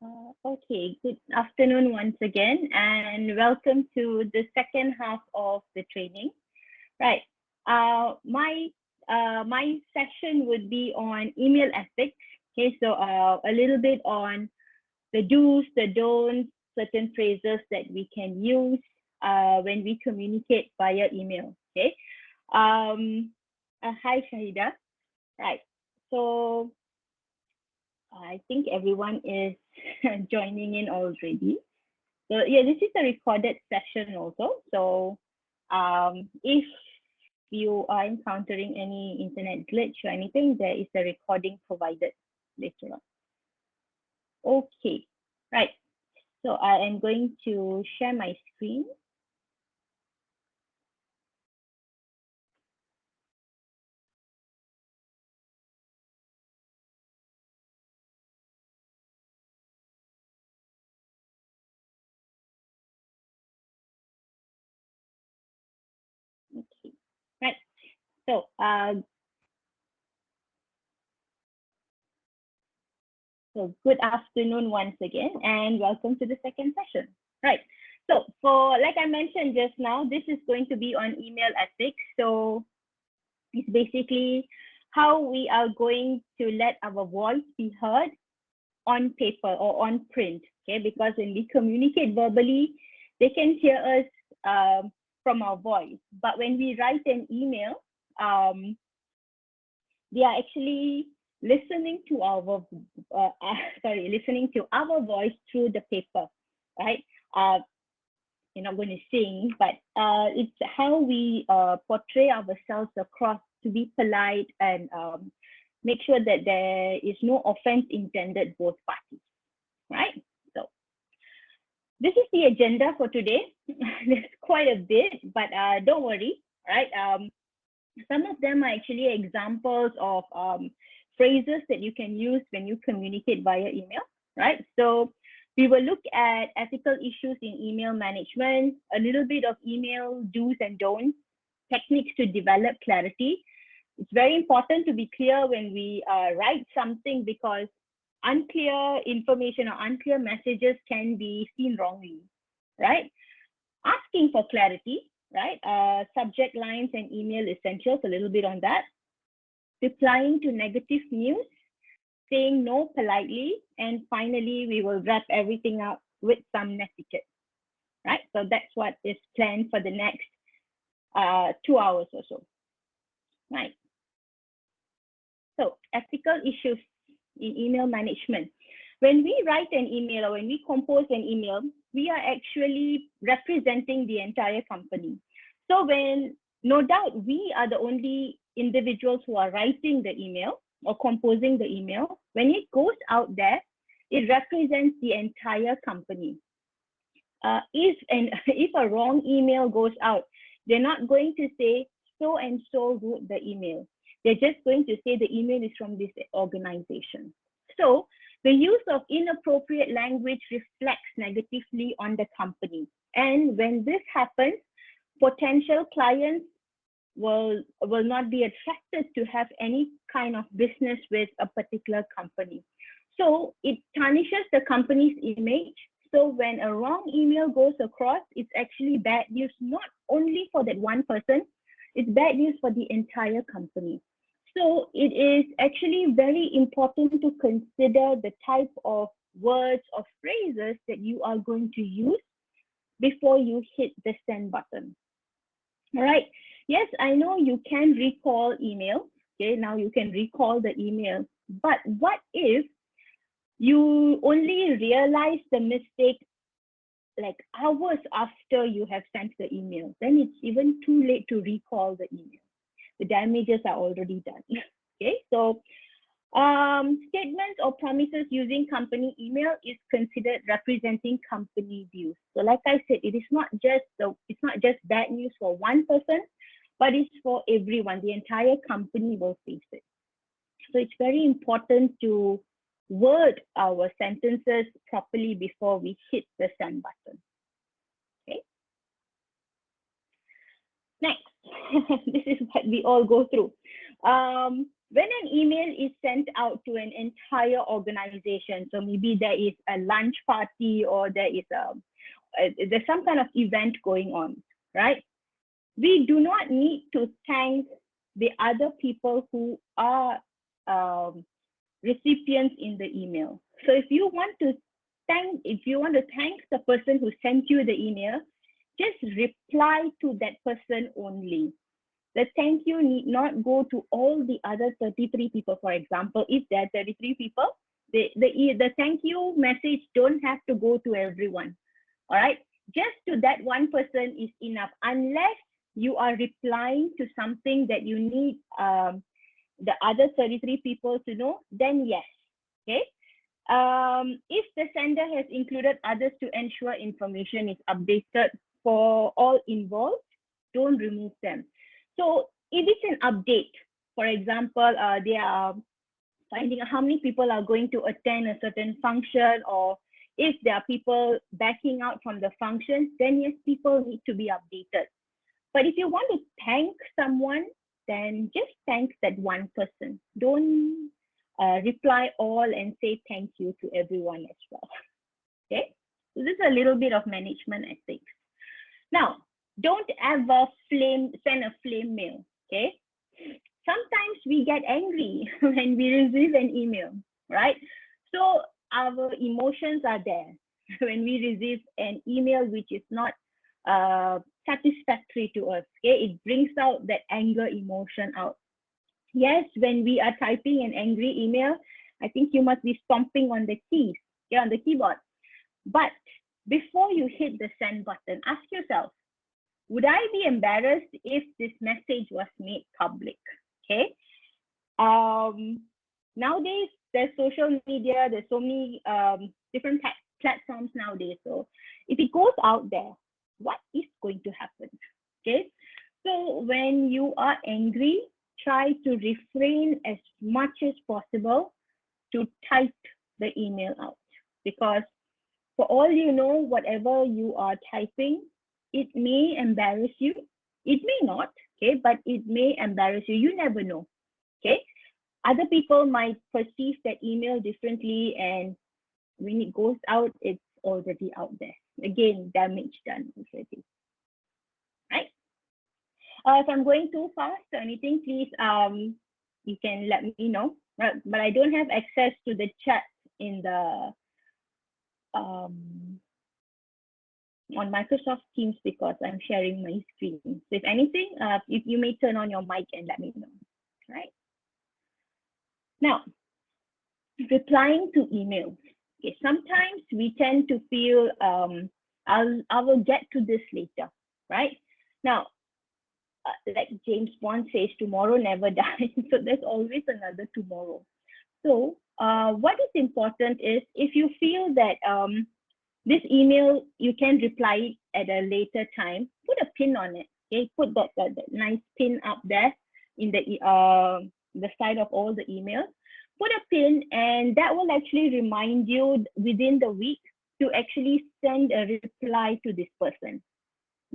Okay, good afternoon once again, and welcome to the second half of the training. Right. My session would be on email ethics. Okay, so a little bit on the do's, the don'ts, certain phrases that we can use when we communicate via email. Okay. Hi, Shahida. Right. So I think everyone is joining in already. So yeah, this is a recorded session also. So if you are encountering any internet glitch or anything, there is a recording provided later on. Okay, right. So I am going to share my screen. Okay, right. So So good afternoon once again, and welcome to the second session. Right. So like I mentioned just now, this is going to be on email ethics. So it's basically how we are going to let our voice be heard on paper or on print. Okay, because when we communicate verbally, they can hear us from our voice. But when we write an email, they are actually listening to our listening to our voice through the paper, right? You're not going to sing, but it's how we portray ourselves across to be polite and make sure that there is no offense intended both parties, right? So this is the agenda for today. There's quite a bit, but don't worry, right? Some of them are actually examples of phrases that you can use when you communicate via email, right? So we will look at ethical issues in email management, a little bit of email do's and don'ts, techniques to develop clarity. It's very important to be clear when we write something because unclear information or unclear messages can be seen wrongly, right? Asking for clarity, right? Subject lines and email essentials, a little bit on that. Replying to negative news, saying no politely, and finally, we will wrap everything up with some etiquette, right? So that's what is planned for the next 2 hours or so, right? So ethical issues in email management. When we write an email or when we compose an email, we are actually representing the entire company. So when, no doubt, we are the only individuals who are writing the email or composing the email, when it goes out there, it represents the entire company. If a wrong email goes out, they're not going to say so and so wrote the email. They're just going to say the email is from this organization. So the use of inappropriate language reflects negatively on the company. And when this happens, potential clients will not be attracted to have any kind of business with a particular company. So it tarnishes the company's image. So when a wrong email goes across, it's actually bad news, not only for that one person, it's bad news for the entire company. So it is actually very important to consider the type of words or phrases that you are going to use before you hit the send button. All right. Yes, I know you can recall email. Okay, now you can recall the email. But what if you only realize the mistake like hours after you have sent the email? Then it's even too late to recall the email. The damages are already done. Okay, so statements or promises using company email is considered representing company views. So like I said, it's not just bad news for one person, but it's for everyone. The entire company will face it. So it's very important to word our sentences properly before we hit the send button. Okay. Next, this is what we all go through. When an email is sent out to an entire organization, so maybe there is a lunch party or there's some kind of event going on, right? We do not need to thank the other people who are um, recipients in the email. So if you want to thank the person who sent you the email, just reply to that person only. The thank you need not go to all the other 33 people. For example, if there are 33 people, the thank you message don't have to go to everyone. All right, just to that one person is enough, unless you are replying to something that you need the other 33 people to know, then yes. Okay. If the sender has included others to ensure information is updated for all involved, don't remove them. So if it's an update, for example, they are finding out how many people are going to attend a certain function, or if there are people backing out from the function, then yes, people need to be updated. But if you want to thank someone, then just thank that one person. Don't reply all and say thank you to everyone as well. Okay, so this is a little bit of management ethics. Now, don't ever send a flame mail. Okay, sometimes we get angry when we receive an email, right? So our emotions are there when we receive an email which is not satisfactory to us. Okay, it brings out that anger emotion out. Yes, when we are typing an angry email, I think you must be stomping on the keys, yeah, on the keyboard. But before you hit the send button, ask yourself, would I be embarrassed if this message was made public? Okay. Nowadays, there's social media, there's so many different platforms nowadays. So if it goes out there, what is going to happen? Okay. So when you are angry, try to refrain as much as possible to type the email out, because for all you know, whatever you are typing, it may embarrass you. It may not, okay, but it may embarrass you. You never know, okay? Other people might perceive that email differently, and when it goes out, it's already out there. Again, damage done already, right? If I'm going too fast or anything, please, you can let me know. But I don't have access to the chat in the on Microsoft Teams because I'm sharing my screen. So if anything, if you may turn on your mic and let me know, right? Now, replying to emails. Okay, sometimes we tend to feel, I will get to this later, right? Now, like James Bond says, tomorrow never dies. So there's always another tomorrow. So what is important is, if you feel that this email, you can reply at a later time, put a pin on it. Okay, put that nice pin up there in the side of all the emails. Put a pin, and that will actually remind you within the week to actually send a reply to this person.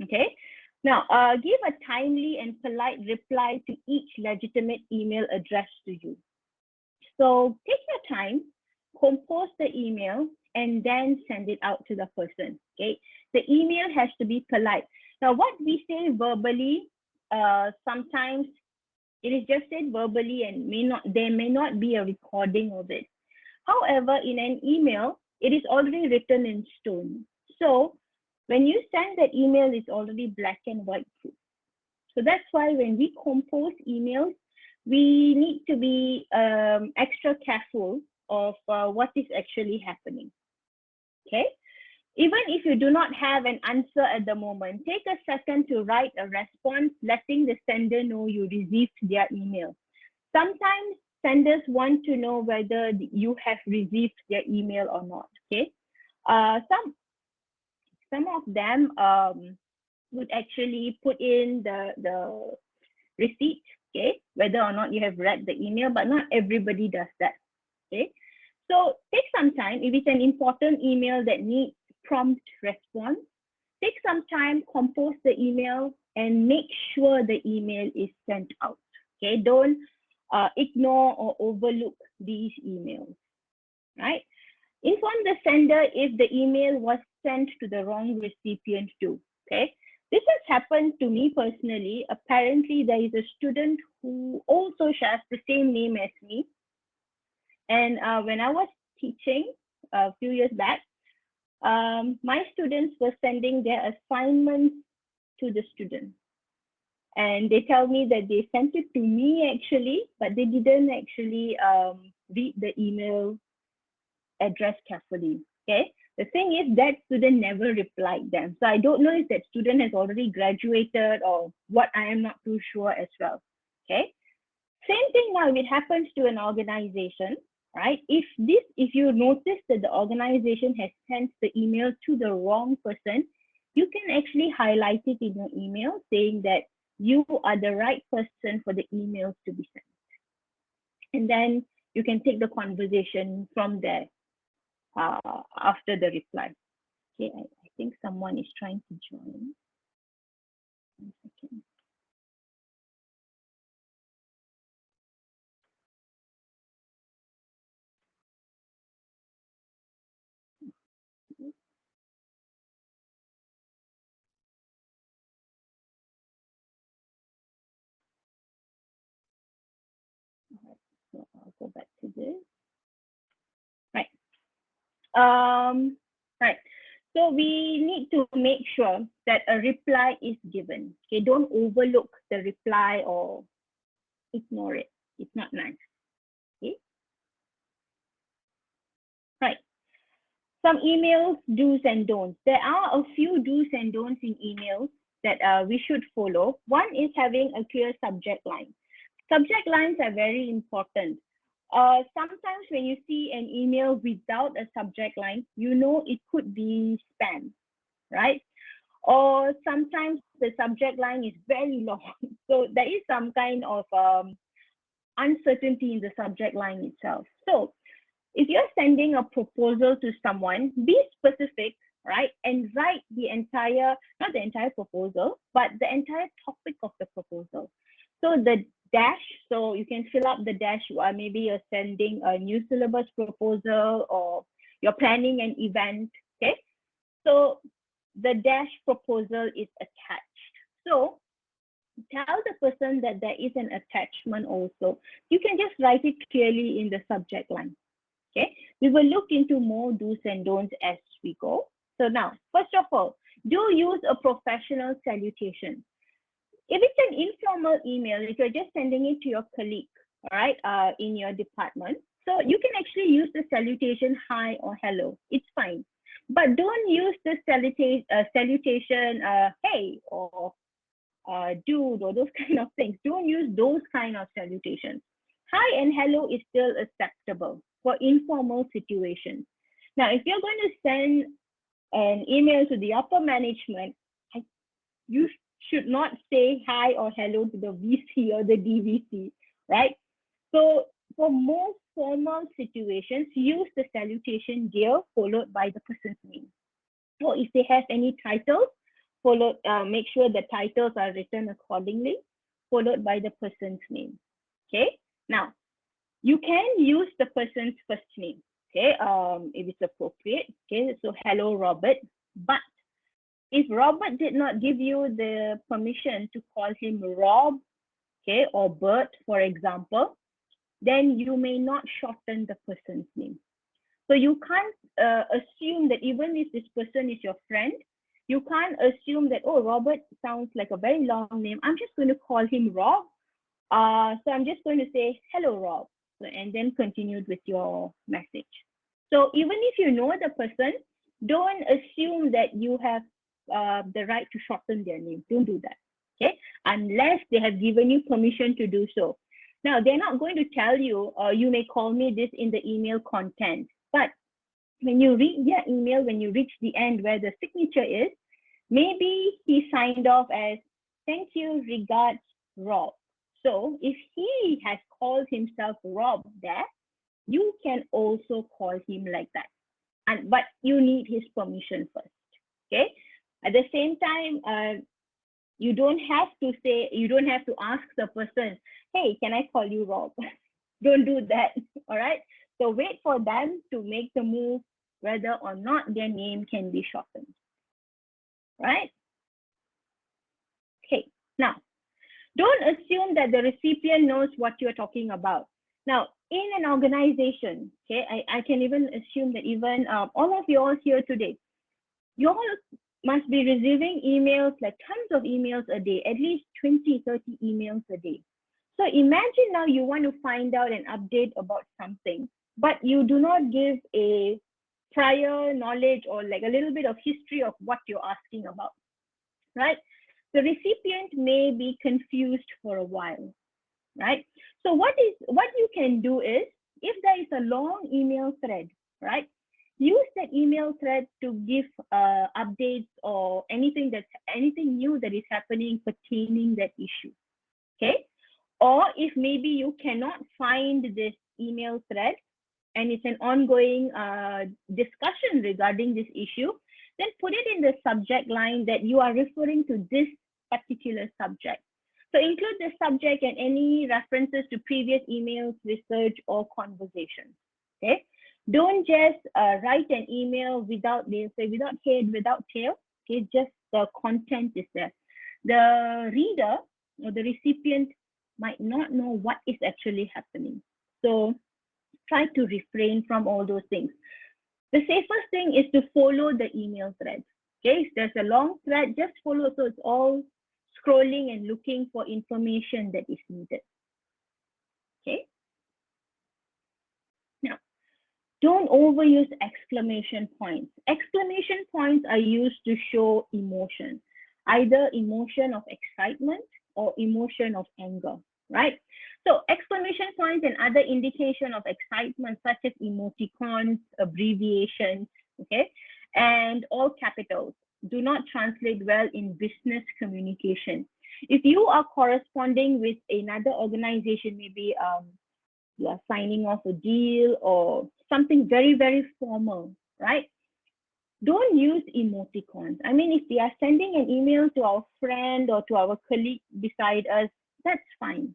Okay. Now, give a timely and polite reply to each legitimate email addressed to you. So take your time, compose the email, and then send it out to the person. Okay, the email has to be polite. Now, what we say verbally, sometimes it is just said verbally, and there may not be a recording of it. However, in an email, it is already written in stone. So when you send that email, it's already black and white proof. So that's why when we compose emails, we need to be extra careful of what is actually happening. Okay. Even if you do not have an answer at the moment, take a second to write a response, letting the sender know you received their email. Sometimes senders want to know whether you have received their email or not. Okay. Some of them would actually put in the receipt, okay, whether or not you have read the email, but not everybody does that. Okay. So take some time. If it's an important email that needs prompt response, take some time, compose the email, and make sure the email is sent out. Okay, don't ignore or overlook these emails, right? Inform the sender if the email was sent to the wrong recipient too, okay? This has happened to me personally. Apparently, there is a student who also shares the same name as me. And when I was teaching a few years back, my students were sending their assignments to the student. And they tell me that they sent it to me actually, but they didn't actually read the email address carefully. Okay. The thing is that student never replied them. So I don't know if that student has already graduated or what. I am not too sure as well. Okay. Same thing now, if it happens to an organization, right? If you notice that the organization has sent the email to the wrong person, you can actually highlight it in your email saying that you are the right person for the emails to be sent. And then you can take the conversation from there after the reply. Okay, I think someone is trying to join. 1 second. So I'll go back to this. Right. Right. So we need to make sure that a reply is given. Okay, don't overlook the reply or ignore it. It's not nice. Okay. Right. Some emails, do's and don'ts. There are a few do's and don'ts in emails that we should follow. One is having a clear subject line. Subject lines are very important. Sometimes when you see an email without a subject line, you know it could be spam, right? Or sometimes the subject line is very long. So there is some kind of uncertainty in the subject line itself. So if you're sending a proposal to someone, be specific, right? And write the entire, not the entire proposal, but the entire topic of the proposal. So the dash, so you can fill up the dash, maybe you're sending a new syllabus proposal or you're planning an event, okay? So the dash proposal is attached. So tell the person that there is an attachment also. You can just write it clearly in the subject line. Okay, we will look into more do's and don'ts as we go. So now, first of all, do use a professional salutation. If it's an informal email, if you're just sending it to your colleague, all right, in your department, so you can actually use the salutation hi or hello. It's fine. But don't use the salutation hey or dude or those kind of things. Don't use those kind of salutations. Hi and hello is still acceptable for informal situations. Now, if you're going to send an email to the upper management, you should not say hi or hello to the VC or the DVC, right? So for more formal situations, use the salutation dear followed by the person's name. So if they have any titles, make sure the titles are written accordingly, followed by the person's name. Okay. Now, you can use the person's first name. Okay. If it's appropriate. Okay. So hello, Robert. But if Robert did not give you the permission to call him Rob, okay, or Bert, for example, then you may not shorten the person's name. So you can't assume that even if this person is your friend, you can't assume that, oh, Robert sounds like a very long name. I'm just going to call him Rob. So I'm just going to say, hello, Rob, and then continued with your message. So even if you know the person, don't assume that you have the right to shorten their name. Don't do that, okay? Unless they have given you permission to do so. Now, they're not going to tell you, you may call me this in the email content. But when you read their email, when you reach the end where the signature is, maybe he signed off as, thank you, regards, Rob. So if he has called himself Rob there, you can also call him like that. But you need his permission first, okay? At the same time, you don't have to ask the person, hey, can I call you Rob? Don't do that. All right. So wait for them to make the move, whether or not their name can be shortened. Right? Okay. Now, don't assume that the recipient knows what you're talking about. Now, in an organization, okay, I can even assume that even all of you all here today, you all must be receiving emails, like tons of emails a day, at least 20, 30 emails a day. So imagine now you want to find out an update about something, but you do not give a prior knowledge or like a little bit of history of what you're asking about, right? The recipient may be confused for a while, right? So what you can do is, if there is a long email thread, right? Use that email thread to give updates or anything new that is happening pertaining that issue, okay? Or if maybe you cannot find this email thread and it's an ongoing discussion regarding this issue, then put it in the subject line that you are referring to this particular subject. So include the subject and any references to previous emails, research, or conversations. Okay. Don't just write an email without head, without tail. Okay, just the content is there. The reader or the recipient might not know what is actually happening. So try to refrain from all those things. The safest thing is to follow the email thread. Okay, if there's a long thread, just follow. So it's all scrolling and looking for information that is needed. Okay. Now, don't overuse exclamation points. Exclamation points are used to show emotion, either emotion of excitement or emotion of anger, right? So exclamation points and other indication of excitement, such as emoticons, abbreviations, okay, and all capitals, do not translate well in business communication. If you are corresponding with another organization, maybe you are signing off a deal or something very, very formal, right? Don't use emoticons. I mean, if they are sending an email to our friend or to our colleague beside us, that's fine.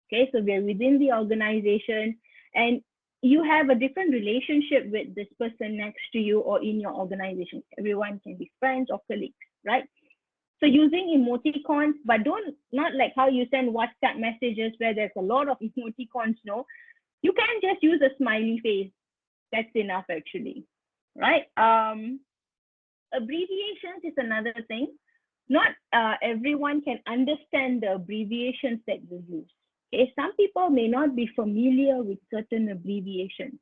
Okay, so we're within the organization and you have a different relationship with this person next to you or in your organization. Everyone can be friends or colleagues, right? So using emoticons, but not like how you send WhatsApp messages where there's a lot of emoticons, no. You can just use a smiley face. That's enough actually, right? Abbreviations is another thing. Not everyone can understand the abbreviations that you use. Okay, some people may not be familiar with certain abbreviations.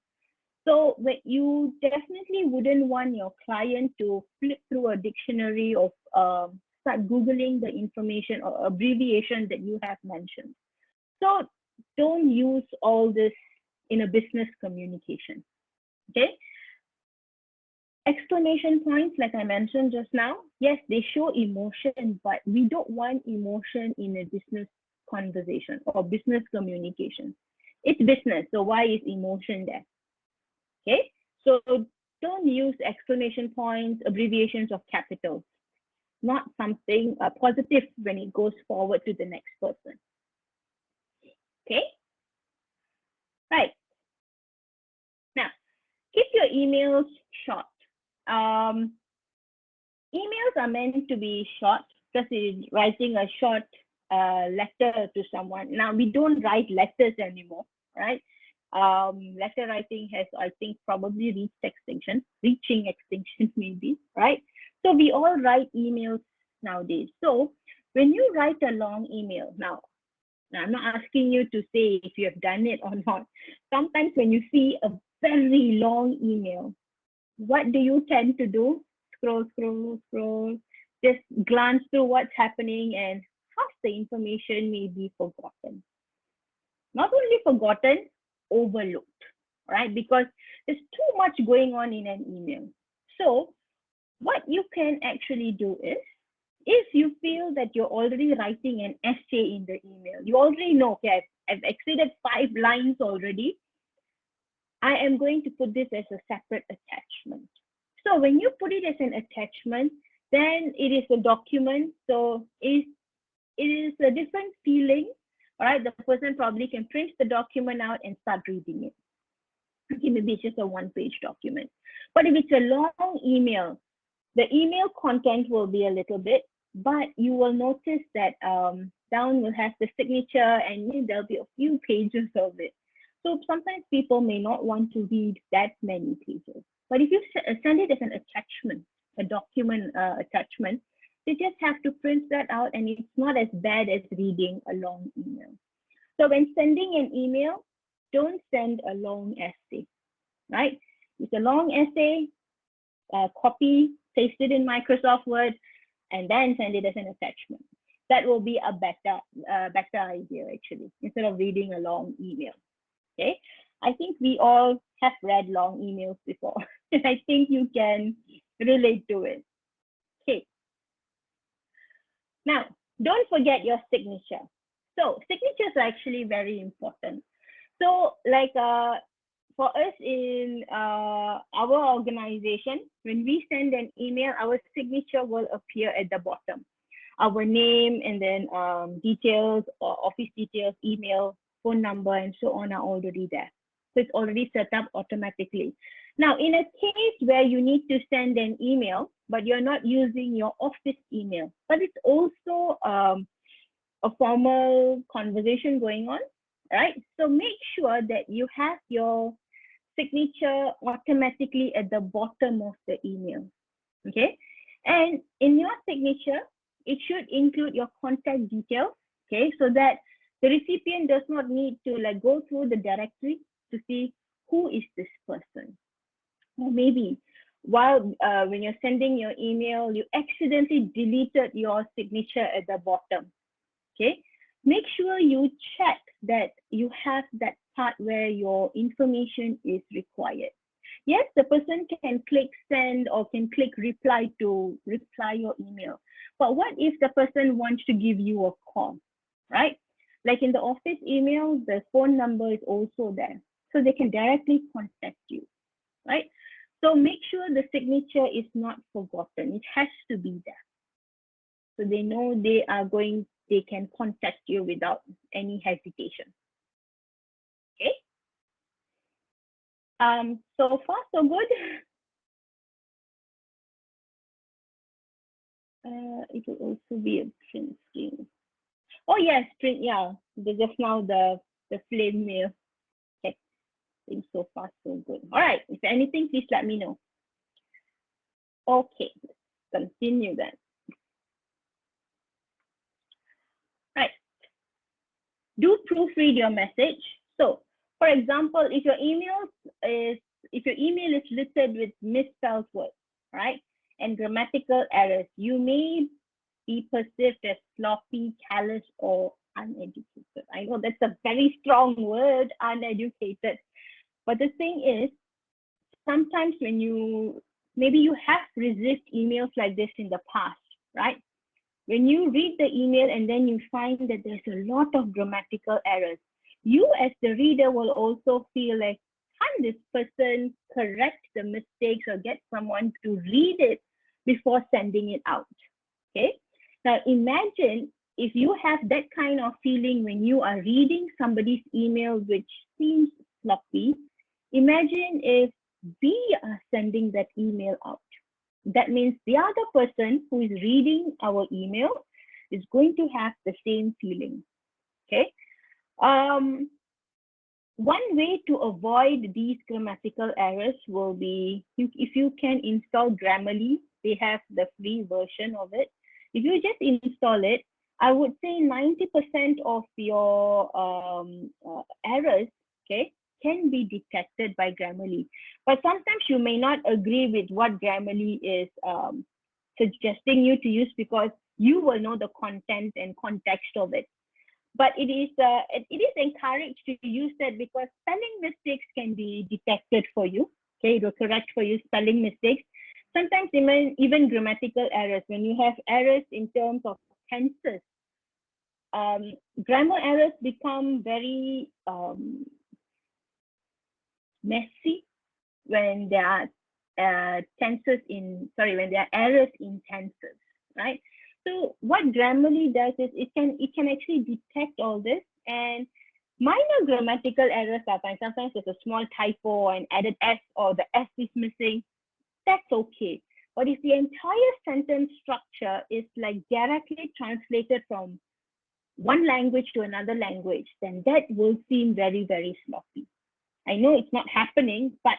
So you definitely wouldn't want your client to flip through a dictionary or start Googling the information or abbreviation that you have mentioned. So don't use all this in a business communication. Okay. Exclamation points, like I mentioned just now, yes, they show emotion, but we don't want emotion in a business conversation or business communication. It's business, so why is emotion there? Okay, so don't use exclamation points, abbreviations, or capitals. Not something positive when it goes forward to the next person. Okay, right. Now, keep your emails short. Emails are meant to be short because it's writing a short letter to someone. Now, we don't write letters anymore, right? Letter writing has, I think, probably reaching extinction maybe, right? So we all write emails nowadays. So when you write a long email, now I'm not asking you to say if you have done it or not. Sometimes when you see a very long email, what do you tend to do? Scroll, scroll, scroll, just glance through what's happening, and half the information may be forgotten. Not only forgotten, overlooked, right? Because there's too much going on in an email. So what you can actually do is, if you feel that you're already writing an essay in the email, you already know, okay, I've exceeded 5 lines already, I am going to put this as a separate attachment. So when you put it as an attachment, then it is a document. So it is a different feeling All right, the person probably can print the document out and start reading it. Okay, maybe it's just a one-page document. But if it's a long email, the email content will be a little bit, but you will notice that down will have the signature and there'll be a few pages of it. So sometimes people may not want to read that many pages. But if you send it as an attachment, a document attachment, they just have to print that out and it's not as bad as reading a long email. So when sending an email, don't send a long essay, right? It's a long essay, copy, paste it in Microsoft Word, and then send it as an attachment. That will be a better idea actually, instead of reading a long email. Okay, I think we all have read long emails before, and I think you can relate to it. Okay. Now, don't forget your signature. So signatures are actually very important. So like for us in our organization, when we send an email, our signature will appear at the bottom. Our name and then details, or office details, email, phone number, and so on are already there. So it's already set up automatically. Now, in a case where you need to send an email, but you're not using your office email, but it's also a formal conversation going on, right? So make sure that you have your signature automatically at the bottom of the email, okay? And in your signature, it should include your contact details, okay? So that the recipient does not need to like go through the directory to see who is this person. Or maybe while when you're sending your email, you accidentally deleted your signature at the bottom, okay? Make sure you check that you have that part where your information is required. Yes, the person can click send or can click reply to reply your email. But what if the person wants to give you a call, right? Like in the office email, the phone number is also there. So they can directly contact you, right? So make sure the signature is not forgotten. It has to be there. So they know they can contact you without any hesitation. Okay. So far so good. It will also be a print screen. Oh yes, print. Yeah, just now the flame mail. Okay. I think so far so good. All right. If anything, please let me know. Okay. Let's continue then. Right. Do proofread your message. So, for example, if your email is listed with misspelled words, right, and grammatical errors, you may be perceived as sloppy, callous, or uneducated. I know that's a very strong word, uneducated. But the thing is, sometimes when maybe you have received emails like this in the past, right? When you read the email and then you find that there's a lot of grammatical errors, you as the reader will also feel like, can this person correct the mistakes or get someone to read it before sending it out? Okay. Now imagine if you have that kind of feeling when you are reading somebody's email which seems sloppy. Imagine if we are sending that email out. That means the other person who is reading our email is going to have the same feeling. Okay. One way to avoid these grammatical errors will be if you can install Grammarly. They have the free version of it. If you just install it, I would say 90% of your errors, okay, can be detected by Grammarly. But sometimes you may not agree with what Grammarly is suggesting you to use because you will know the content and context of it. But it is encouraged to use that because spelling mistakes can be detected for you. Okay, it will correct for you spelling mistakes. Sometimes even grammatical errors. When you have errors in terms of tenses, grammar errors become very messy when there are when there are errors in tenses, right? So what Grammarly does is it can actually detect all this And minor grammatical errors are fine. Sometimes there's a small typo, an added S, or the S is missing. That's okay. But if the entire sentence structure is like directly translated from one language to another language, then that will seem very, very sloppy. I know it's not happening, but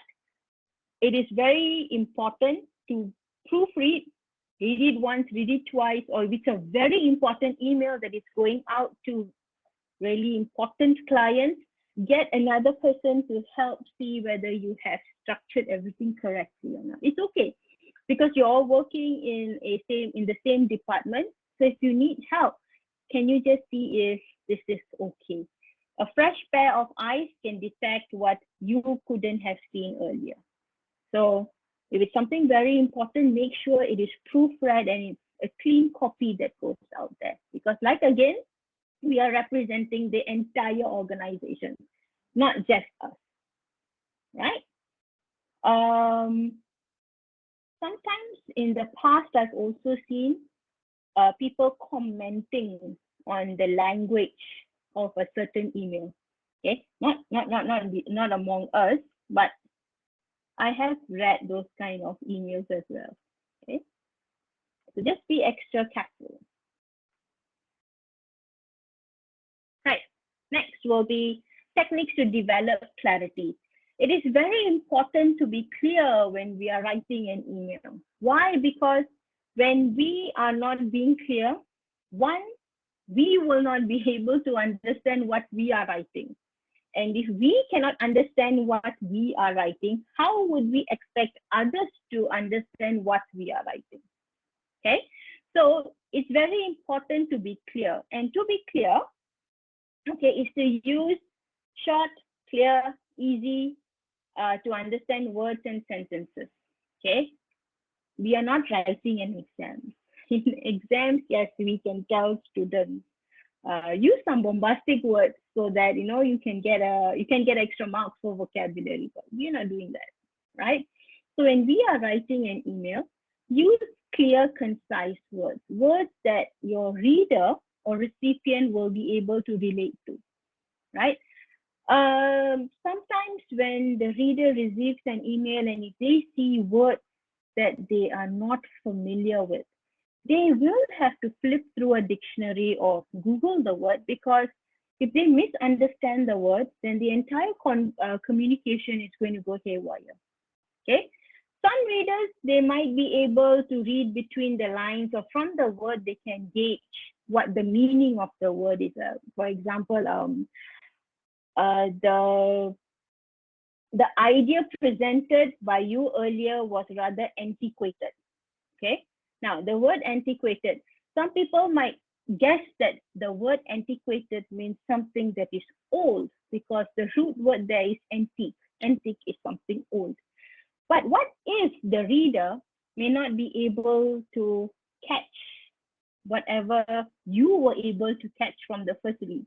it is very important to proofread, read it once, read it twice, or if it's a very important email that is going out to really important clients, get another person to help see whether you have structured everything correctly or not. It's okay because you're all working in the same department. So if you need help, can you just see if this is okay? A fresh pair of eyes can detect what you couldn't have seen earlier. So if it's something very important, make sure it is proofread and it's a clean copy that goes out there. Because like again, we are representing the entire organization, not just us, right? Sometimes in the past, I've also seen people commenting on the language of a certain email. Okay, not among us, but I have read those kind of emails as well. Okay, so just be extra careful. Right. Next will be techniques to develop clarity. It is very important to be clear when we are writing an email. Why? Because when we are not being clear, one, we will not be able to understand what we are writing. And if we cannot understand what we are writing, how would we expect others to understand what we are writing? Okay, so it's very important to be clear. And to be clear, okay, is to use short, clear, easy to understand words and sentences. Okay, we are not writing an exam. In exams, yes, we can tell students use some bombastic words so that you can get extra marks for vocabulary, but we're not doing that, right? So when we are writing an email, use clear, concise words that your reader or recipient will be able to relate to, right? Sometimes when the reader receives an email and if they see words that they are not familiar with, they will have to flip through a dictionary or Google the word, because if they misunderstand the word, then the entire communication is going to go haywire. Okay. Some readers, they might be able to read between the lines, or from the word, they can gauge what the meaning of the word is. For example, the idea presented by you earlier was rather antiquated. Okay. Now, the word antiquated, some people might guess that the word antiquated means something that is old, because the root word there is antique. Antique is something old. But what if the reader may not be able to catch whatever you were able to catch from the first read?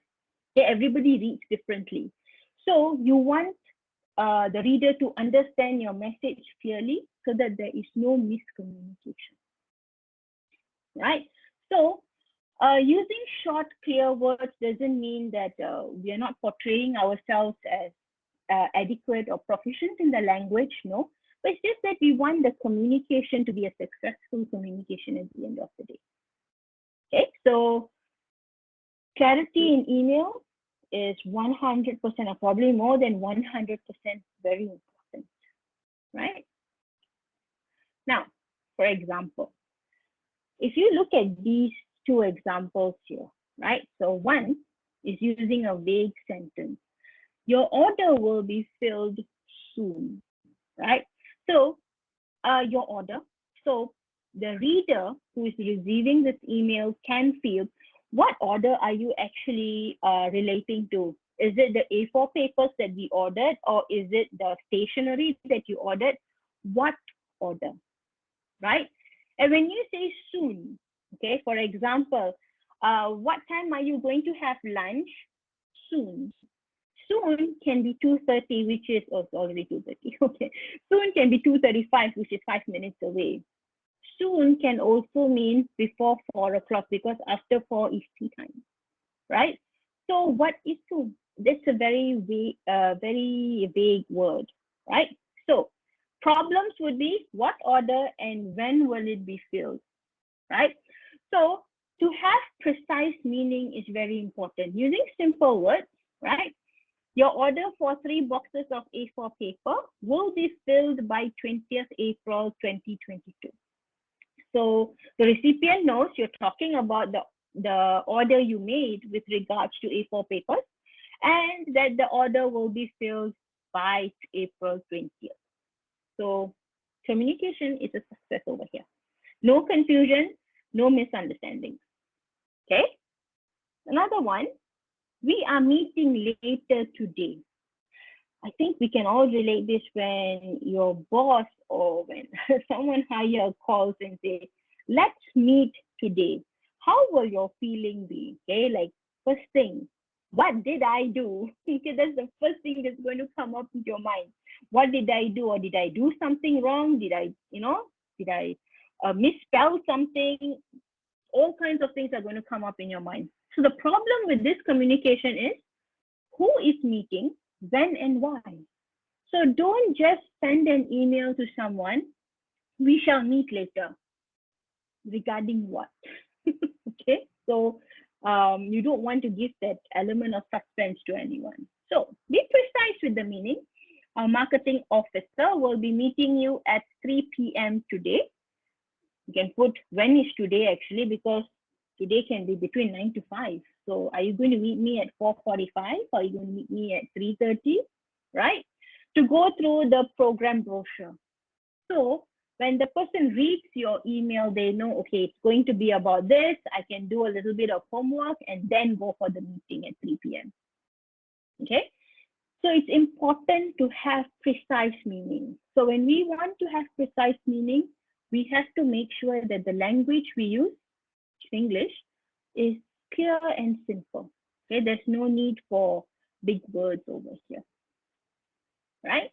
Okay, everybody reads differently. So you want the reader to understand your message clearly so that there is no miscommunication, right? So using short, clear words doesn't mean that we are not portraying ourselves as adequate or proficient in the language, no. But it's just that we want the communication to be a successful communication at the end of the day. Okay, so clarity in email is 100%, or probably more than 100% very important, right? Now, for example, if you look at these two examples here, right? So one is using a vague sentence. Your order will be filled soon, right? So your order. So the reader who is receiving this email can feel, what order are you actually relating to? Is it the A4 papers that we ordered, or is it the stationery that you ordered? What order, right? And when you say soon, okay, for example, what time are you going to have lunch? Soon. Soon can be 2:30, which is already 2:30. Okay. Soon can be 2:35, which is 5 minutes away. Soon can also mean before 4 o'clock, because after 4 is tea time, right? So what is to? That's a very vague word, right? So problems would be what order and when will it be filled, right? So to have precise meaning is very important. Using simple words, right? Your order for 3 boxes of A4 paper will be filled by 20th April 2022. So the recipient knows you're talking about the order you made with regards to A4 papers and that the order will be filled by April 20th. So communication is a success over here. No confusion, no misunderstandings. Okay. Another one, we are meeting later today. I think we can all relate this when your boss or when someone higher calls and say, let's meet today. How will your feeling be? Okay, like first thing, what did I do? Okay, that's the first thing that's going to come up in your mind. What did I do? Or did I do something wrong? Did I misspell something? All kinds of things are going to come up in your mind. So the problem with this communication is who is meeting, when and why. So don't just send an email to someone, we shall meet later. Regarding what? Okay, so you don't want to give that element of suspense to anyone. So be precise with the meaning. Our marketing officer will be meeting you at 3 p.m. today. You can put when is today actually, because today can be between 9 to 5. So are you going to meet me at 4:45 or are you going to meet me at 3:30, right? To go through the program brochure. So when the person reads your email, they know, okay, it's going to be about this. I can do a little bit of homework and then go for the meeting at 3 p.m. Okay. So it's important to have precise meaning. So when we want to have precise meaning, we have to make sure that the language we use, English, is clear and simple. Okay, there's no need for big words over here, right?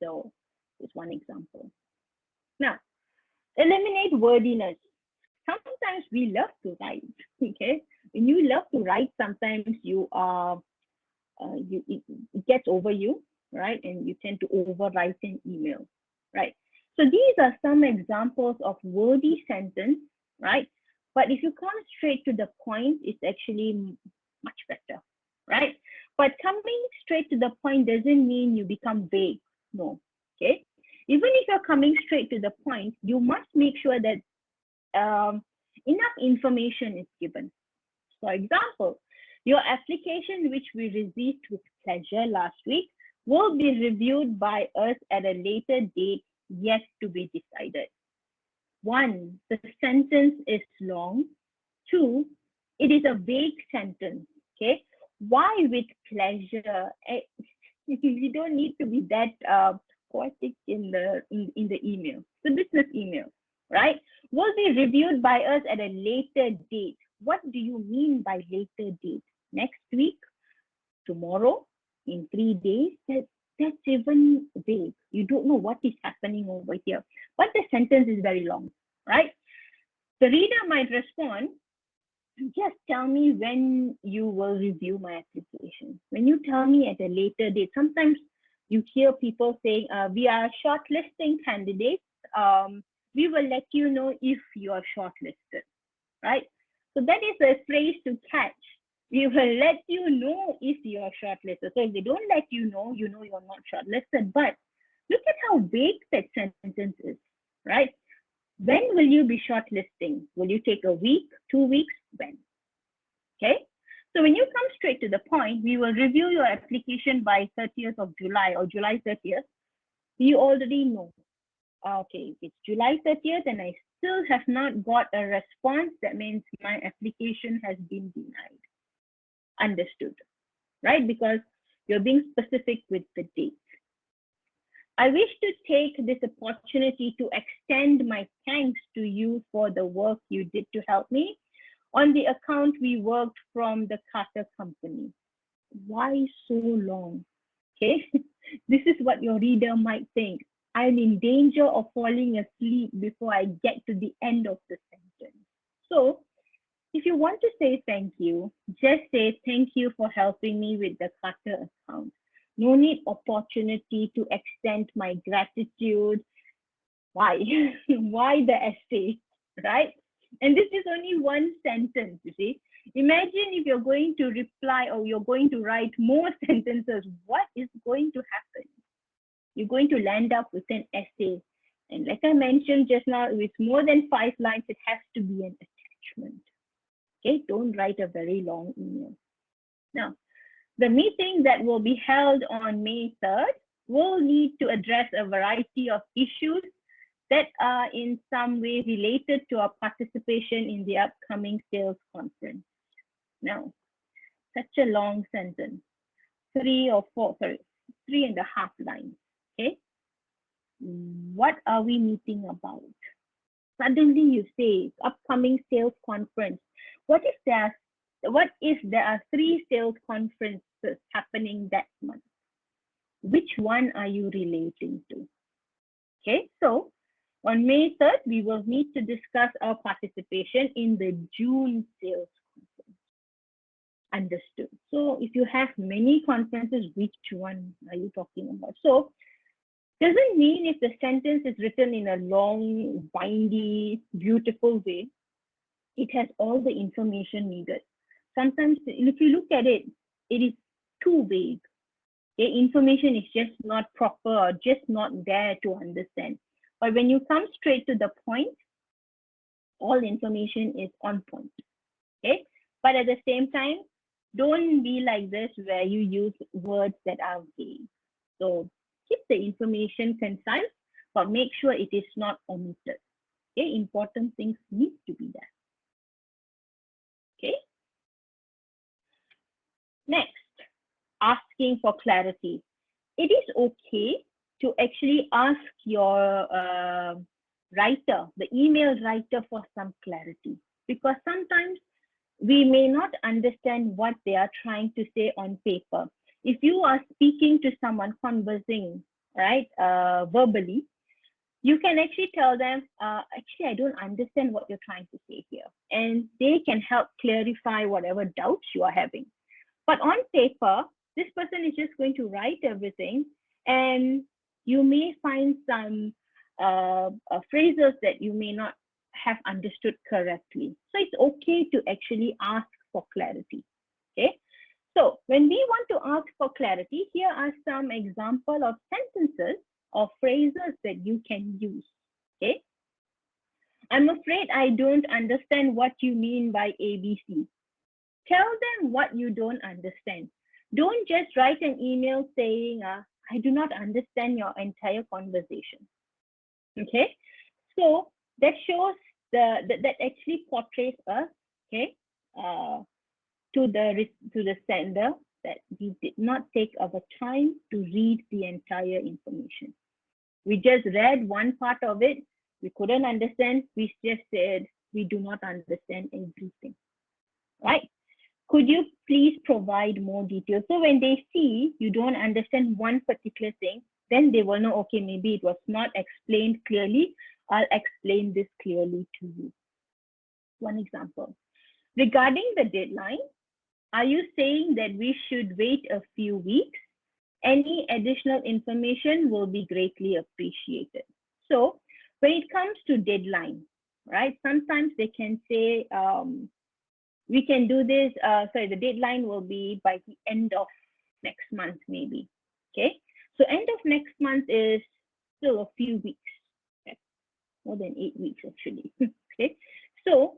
So it's one example. Now, eliminate wordiness. Sometimes we love to write. Okay, when you love to write, sometimes you are it gets over you, right? And you tend to overwrite an email, right? So these are some examples of wordy sentence, right? But if you come straight to the point, it's actually much better, right? But coming straight to the point doesn't mean you become vague. No, okay? Even if you're coming straight to the point, you must make sure that enough information is given. For example, your application, which we received with pleasure last week, will be reviewed by us at a later date yet to be decided. 1, the sentence is long. 2, it is a vague sentence. Okay, why with pleasure? You don't need to be that poetic in the email. It's a business email, right? Will be reviewed by us at a later date. What do you mean by later date? Next week, tomorrow, in 3 days? That's even vague. You don't know what is happening over here. But the sentence is very long, right? The reader might respond, just tell me when you will review my application. When you tell me at a later date, sometimes you hear people saying, we are shortlisting candidates. We will let you know if you are shortlisted, right? So that is a phrase to catch. We will let you know if you are shortlisted. So if they don't let you know you're not shortlisted. But look at how vague that sentence is, right? When will you be shortlisting? Will you take a week, 2 weeks? When? Okay. So when you come straight to the point, we will review your application by 30th of July or July 30th. You already know. Okay, it's July 30th and I still have not got a response. That means my application has been denied. Understood, right? Because you're being specific with the date. I wish to take this opportunity to extend my thanks to you for the work you did to help me on the account we worked from the Carter company. Why so long? Okay, this is what your reader might think. I'm in danger of falling asleep before I get to the end of the sentence. So If you want to say thank you, just say thank you for helping me with the Qatar account. No need opportunity to extend my gratitude. Why? Why the essay, right? And this is only one sentence, you see. Imagine if you're going to reply or you're going to write more sentences, what is going to happen? You're going to land up with an essay. And like I mentioned just now, with more than 5 lines, it has to be an attachment. Okay, don't write a very long email. Now, the meeting that will be held on May 3rd will need to address a variety of issues that are in some way related to our participation in the upcoming sales conference. Now, such a long sentence, 3.5 lines, okay? What are we meeting about? Suddenly you say upcoming sales conference. What if there are 3 sales conferences happening that month? Which one are you relating to? Okay, so on May 3rd, we will need to discuss our participation in the June sales conference. Understood. So if you have many conferences, which one are you talking about? So doesn't mean if the sentence is written in a long, windy, beautiful way, it has all the information needed. Sometimes if you look at it, it is too vague. The information is just not proper or just not there to understand. But when you come straight to the point, all information is on point. Okay. But at the same time, don't be like this where you use words that are vague. So keep the information concise, but make sure it is not omitted. Okay. Important things need to be there. Okay. Next, asking for clarity. It is okay to actually ask your writer, the email writer, for some clarity, because sometimes we may not understand what they are trying to say on paper. If you are speaking to someone, conversing, right, verbally, you can actually tell them, actually, I don't understand what you're trying to say here. And they can help clarify whatever doubts you are having. But on paper, this person is just going to write everything, and you may find some phrases that you may not have understood correctly. So it's okay to actually ask for clarity. Okay. So when we want to ask for clarity, here are some examples of sentences or phrases that you can use. Okay. I'm afraid I don't understand what you mean by ABC. Tell them what you don't understand. Don't just write an email saying, I do not understand your entire conversation. Okay, so that shows that actually portrays us, okay, to the sender, that we did not take our time to read the entire information. We just read one part of it, we couldn't understand, we just said we do not understand everything, right? Could you please provide more details? So when they see you don't understand one particular thing, then they will know, okay, maybe it was not explained clearly. I'll explain this clearly to you. One example. Regarding the deadline, are you saying that we should wait a few weeks? Any additional information will be greatly appreciated. So when it comes to deadline, right, sometimes they can say, we can do this, the deadline will be by the end of next month, maybe. Okay, so end of next month is still a few weeks, okay? More than 8 weeks actually. Okay, so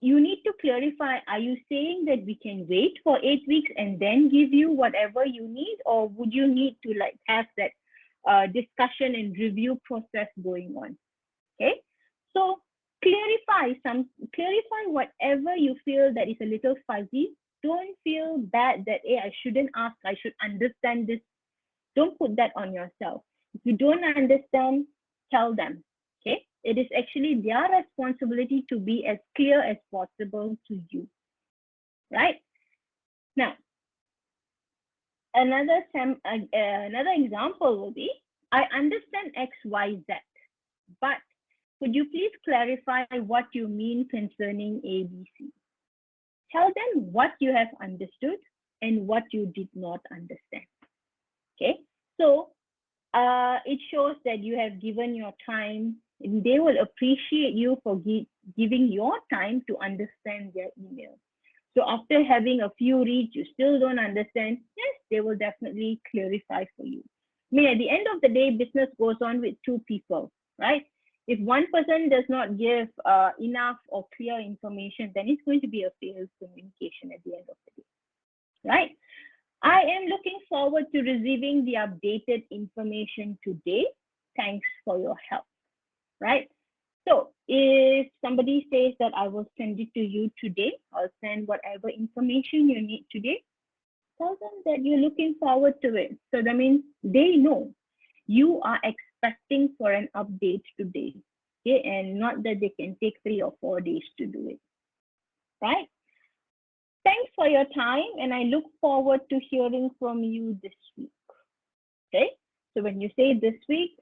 you need to clarify, are you saying that we can wait for 8 weeks and then give you whatever you need, or would you need to like have that discussion and review process going on? Okay, so clarify whatever you feel that is a little fuzzy. Don't feel bad that, hey, I shouldn't ask, I should understand this. Don't put that on yourself. If you don't understand, tell them. Okay, it is actually their responsibility to be as clear as possible to you, right? Now, another example will be, I understand X, Y, Z, but could you please clarify what you mean concerning ABC? Tell them what you have understood and what you did not understand. Okay, so it shows that you have given your time, and they will appreciate you for giving your time to understand their email. So after having a few reads, you still don't understand, yes, they will definitely clarify for you. I mean, at the end of the day, business goes on with two people, right? If one person does not give enough or clear information, then it's going to be a failed communication at the end of the day, right? I am looking forward to receiving the updated information today. Thanks for your help, right? So if somebody says that I will send it to you today, I'll send whatever information you need today, tell them that you're looking forward to it. So that means they know you are expecting for an update today, okay? And not that they can take 3 or 4 days to do it, right? Thanks for your time, and I look forward to hearing from you this week, okay? So when you say this week,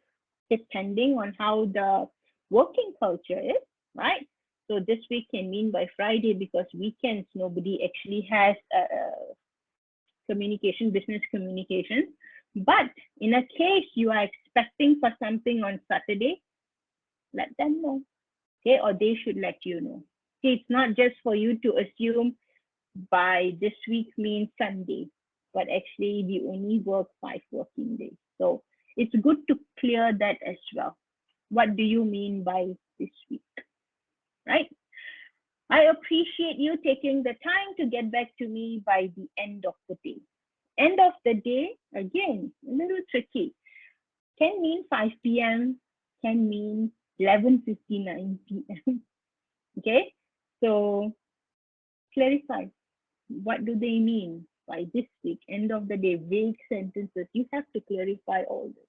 depending on how the working culture is, right? So this week can mean by Friday, because weekends, nobody actually has communication, business communication. But in a case you are expecting for something on Saturday, let them know, okay? Or they should let you know. Okay, it's not just for you to assume by this week means Sunday, but actually we only work 5 working days. So it's good to clear that as well. What do you mean by this week, right? I appreciate you taking the time to get back to me by the end of the day. End of the day, again, a little tricky. Can mean 5 p.m., can mean 11:59 p.m. Okay, so clarify. What do they mean by this week? End of the day, vague sentences. You have to clarify all this.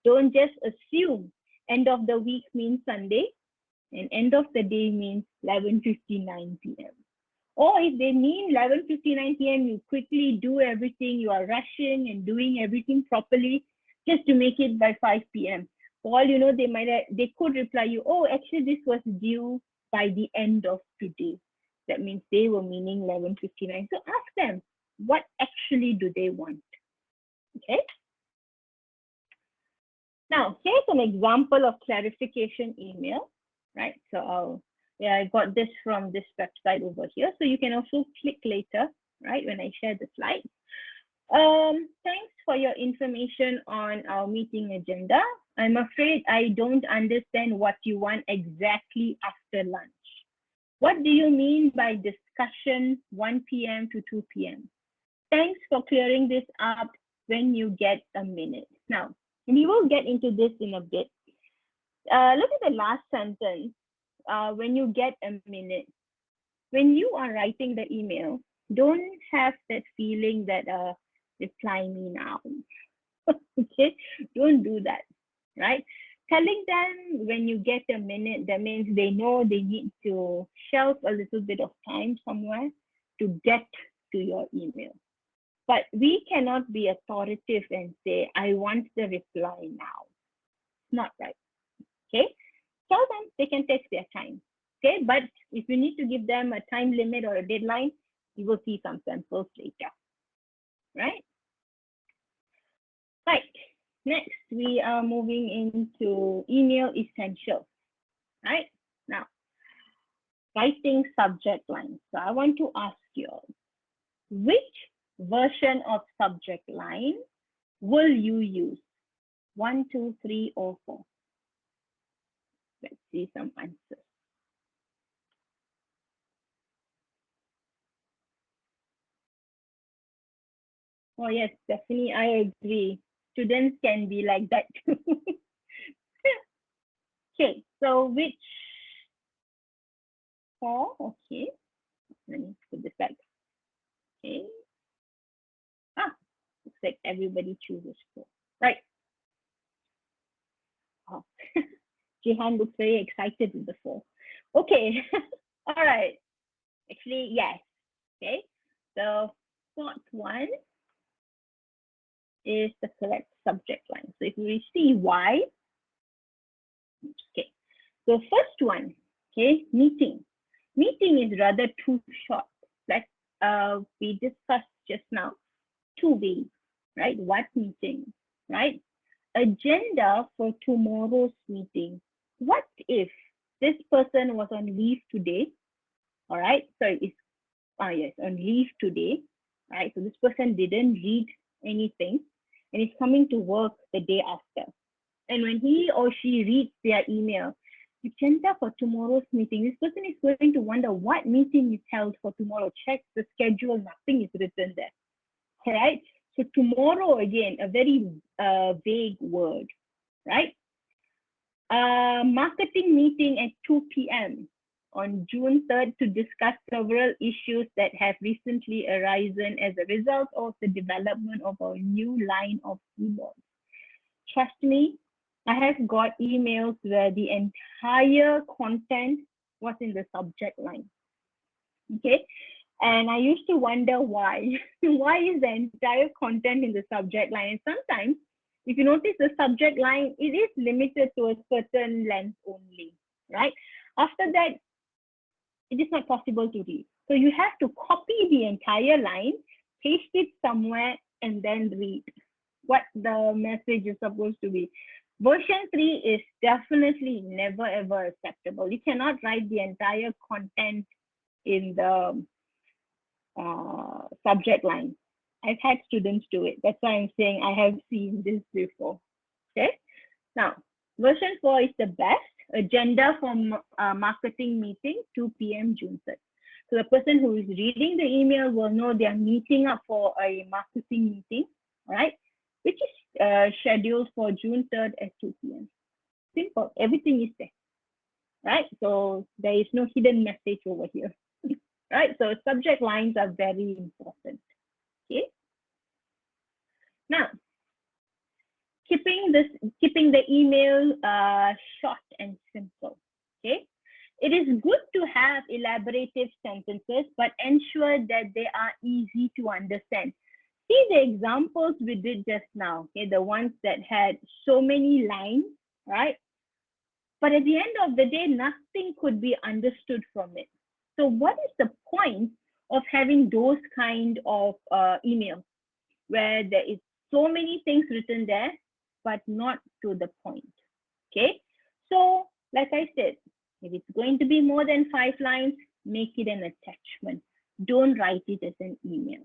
Don't just assume end of the week means Sunday and end of the day means 11:59 p.m. Or if they mean 11:59 p.m., you quickly do everything. You are rushing and doing everything properly just to make it by 5 p.m. For all you know, they could reply you, oh, actually this was due by the end of today. That means they were meaning 11:59. So ask them, what actually do they want? Okay. Now, here's an example of clarification email, right? So I got this from this website over here. So you can also click later, right, when I share the slides. Thanks for your information on our meeting agenda. I'm afraid I don't understand what you want exactly after lunch. What do you mean by discussion 1 p.m. to 2 p.m.? Thanks for clearing this up when you get a minute. Now, we will get into this in a bit. Look at the last sentence, when you get a minute. When you are writing the email, don't have that feeling that reply me now. Okay, don't do that, right? Telling them when you get a minute, that means they know they need to shelve a little bit of time somewhere to get to your email. But we cannot be authoritative and say, I want the reply now. It's not right, okay? Tell them they can take their time, okay? But if you need to give them a time limit or a deadline, you will see some samples later, right? Right, next we are moving into email essentials, right? Now, writing subject lines. So I want to ask you, which version of subject line will you use? 1, 2, 3, or 4? Let's see some answers. Oh yes, definitely, I agree. Students can be like that too. Okay, so which 4? Okay, let me put this back. Okay. Looks like everybody chooses 4. Right. Oh. Jihan looks very excited with the 4. Okay. All right. Actually, yes. Okay. The 4th one is the correct subject line. So if we see why, okay. So first one, okay, meeting. Meeting is rather too short. Like we discussed just now, 2 weeks, right? What meeting, right? Agenda for tomorrow's meeting. What if this person was on leave today? All right, sorry, it's yes, on leave today, right? So this person didn't read anything and is coming to work the day after. And when he or she reads their email, agenda for tomorrow's meeting, this person is going to wonder what meeting is held for tomorrow. Check the schedule, nothing is written there. All right. So tomorrow, again, a very vague word, right? Marketing meeting at 2 p.m. on June 3rd to discuss several issues that have recently arisen as a result of the development of our new line of keyboards. Trust me, I have got emails where the entire content was in the subject line. Okay. And I used to wonder why. Why is the entire content in the subject line? And sometimes, if you notice the subject line, it is limited to a certain length only, right? After that, it is not possible to read. So you have to copy the entire line, paste it somewhere, and then read what the message is supposed to be. Version 3 is definitely never ever acceptable. You cannot write the entire content in the subject line. I've had students do it. That's why I'm saying I have seen this before. Okay. Now, version 4 is the best. Agenda for marketing meeting, 2 p.m. June 3rd. So the person who is reading the email will know they are meeting up for a marketing meeting, right? Which is scheduled for June 3rd at 2 p.m. Simple. Everything is there, right? So there is no hidden message over here, right? So subject lines are very important. Okay. Now, keeping the email short and simple. Okay. It is good to have elaborative sentences, but ensure that they are easy to understand. See the examples we did just now, okay, the ones that had so many lines, right? But at the end of the day, nothing could be understood from it. So what is the point of having those kind of emails where there is so many things written there, but not to the point, okay? So like I said, if it's going to be more than 5 lines, make it an attachment. Don't write it as an email.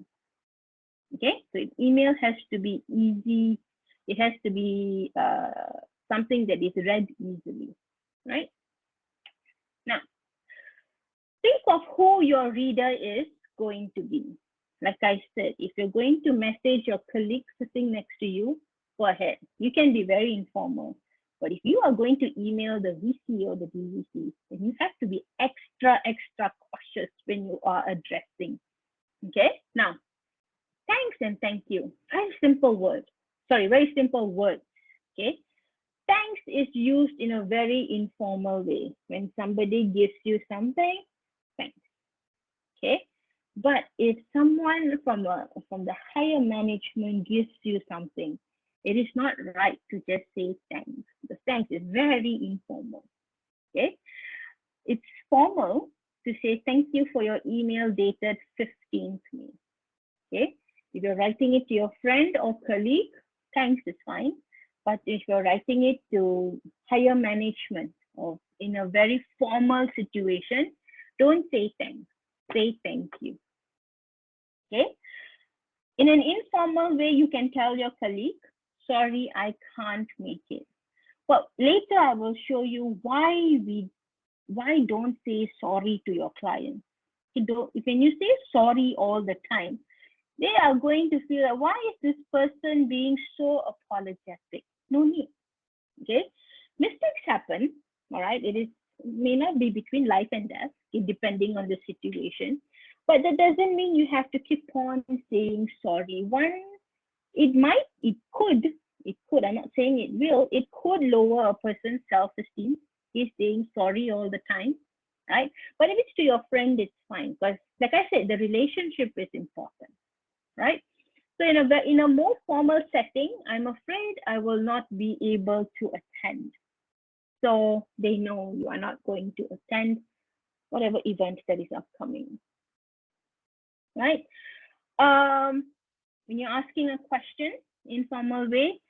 Okay, so email has to be easy. It has to be something that is read easily, right? Now, think of who your reader is going to be. Like I said, if you're going to message your colleague sitting next to you, go ahead. You can be very informal. But if you are going to email the VC or the DVC, then you have to be extra cautious when you are addressing. Okay, now, thanks and thank you. Very simple words. Okay. Thanks is used in a very informal way. When somebody gives you something, thanks. Okay. But if someone from the higher management gives you something, it is not right to just say thanks. The thanks is very informal. Okay. It's formal to say thank you for your email dated 15th May. Okay. If you're writing it to your friend or colleague, thanks is fine. But if you're writing it to higher management or in a very formal situation, don't say thanks, say thank you. Okay. In an informal way, you can tell your colleague, sorry, I can't make it. Well, later I will show you why don't say sorry to your clients. When you say sorry all the time, they are going to feel like, why is this person being so apologetic? No need. Okay. Mistakes happen. All right. May not be between life and death, depending on the situation. But that doesn't mean you have to keep on saying sorry. It could, I'm not saying it will, it could lower a person's self-esteem. He's saying sorry all the time. Right. But if it's to your friend, it's fine. Because like I said, the relationship is important. Right? So in a more formal setting, I'm afraid I will not be able to attend. So they know you are not going to attend whatever event that is upcoming, right? When you're asking a question in formal way,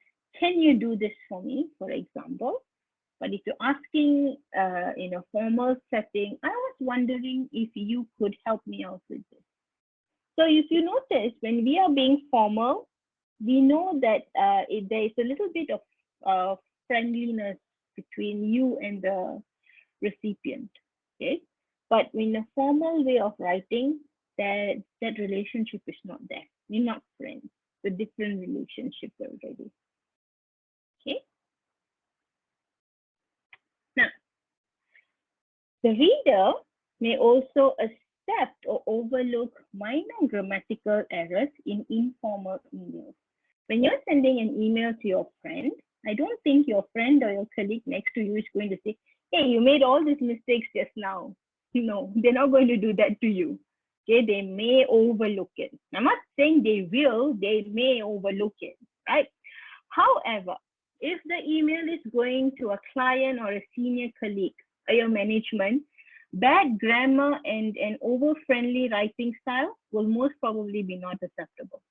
can you do this for me, for example? But if you're asking in a formal setting, I was wondering if you could help me out with this. So if you notice, when we are being formal, we know that there is a little bit of friendliness between you and the recipient, okay? But in a formal way of writing, that relationship is not there. We're not friends. It's a different relationship already, okay? Now, the reader may also accept or overlook minor grammatical errors in informal emails. When you're sending an email to your friend, I don't think your friend or your colleague next to you is going to say, hey, you made all these mistakes just now. No, they're not going to do that to you. Okay, they may overlook it. I'm not saying they will, they may overlook it, right? However, if the email is going to a client or a senior colleague or your management, bad grammar and an over-friendly writing style will most probably be not acceptable.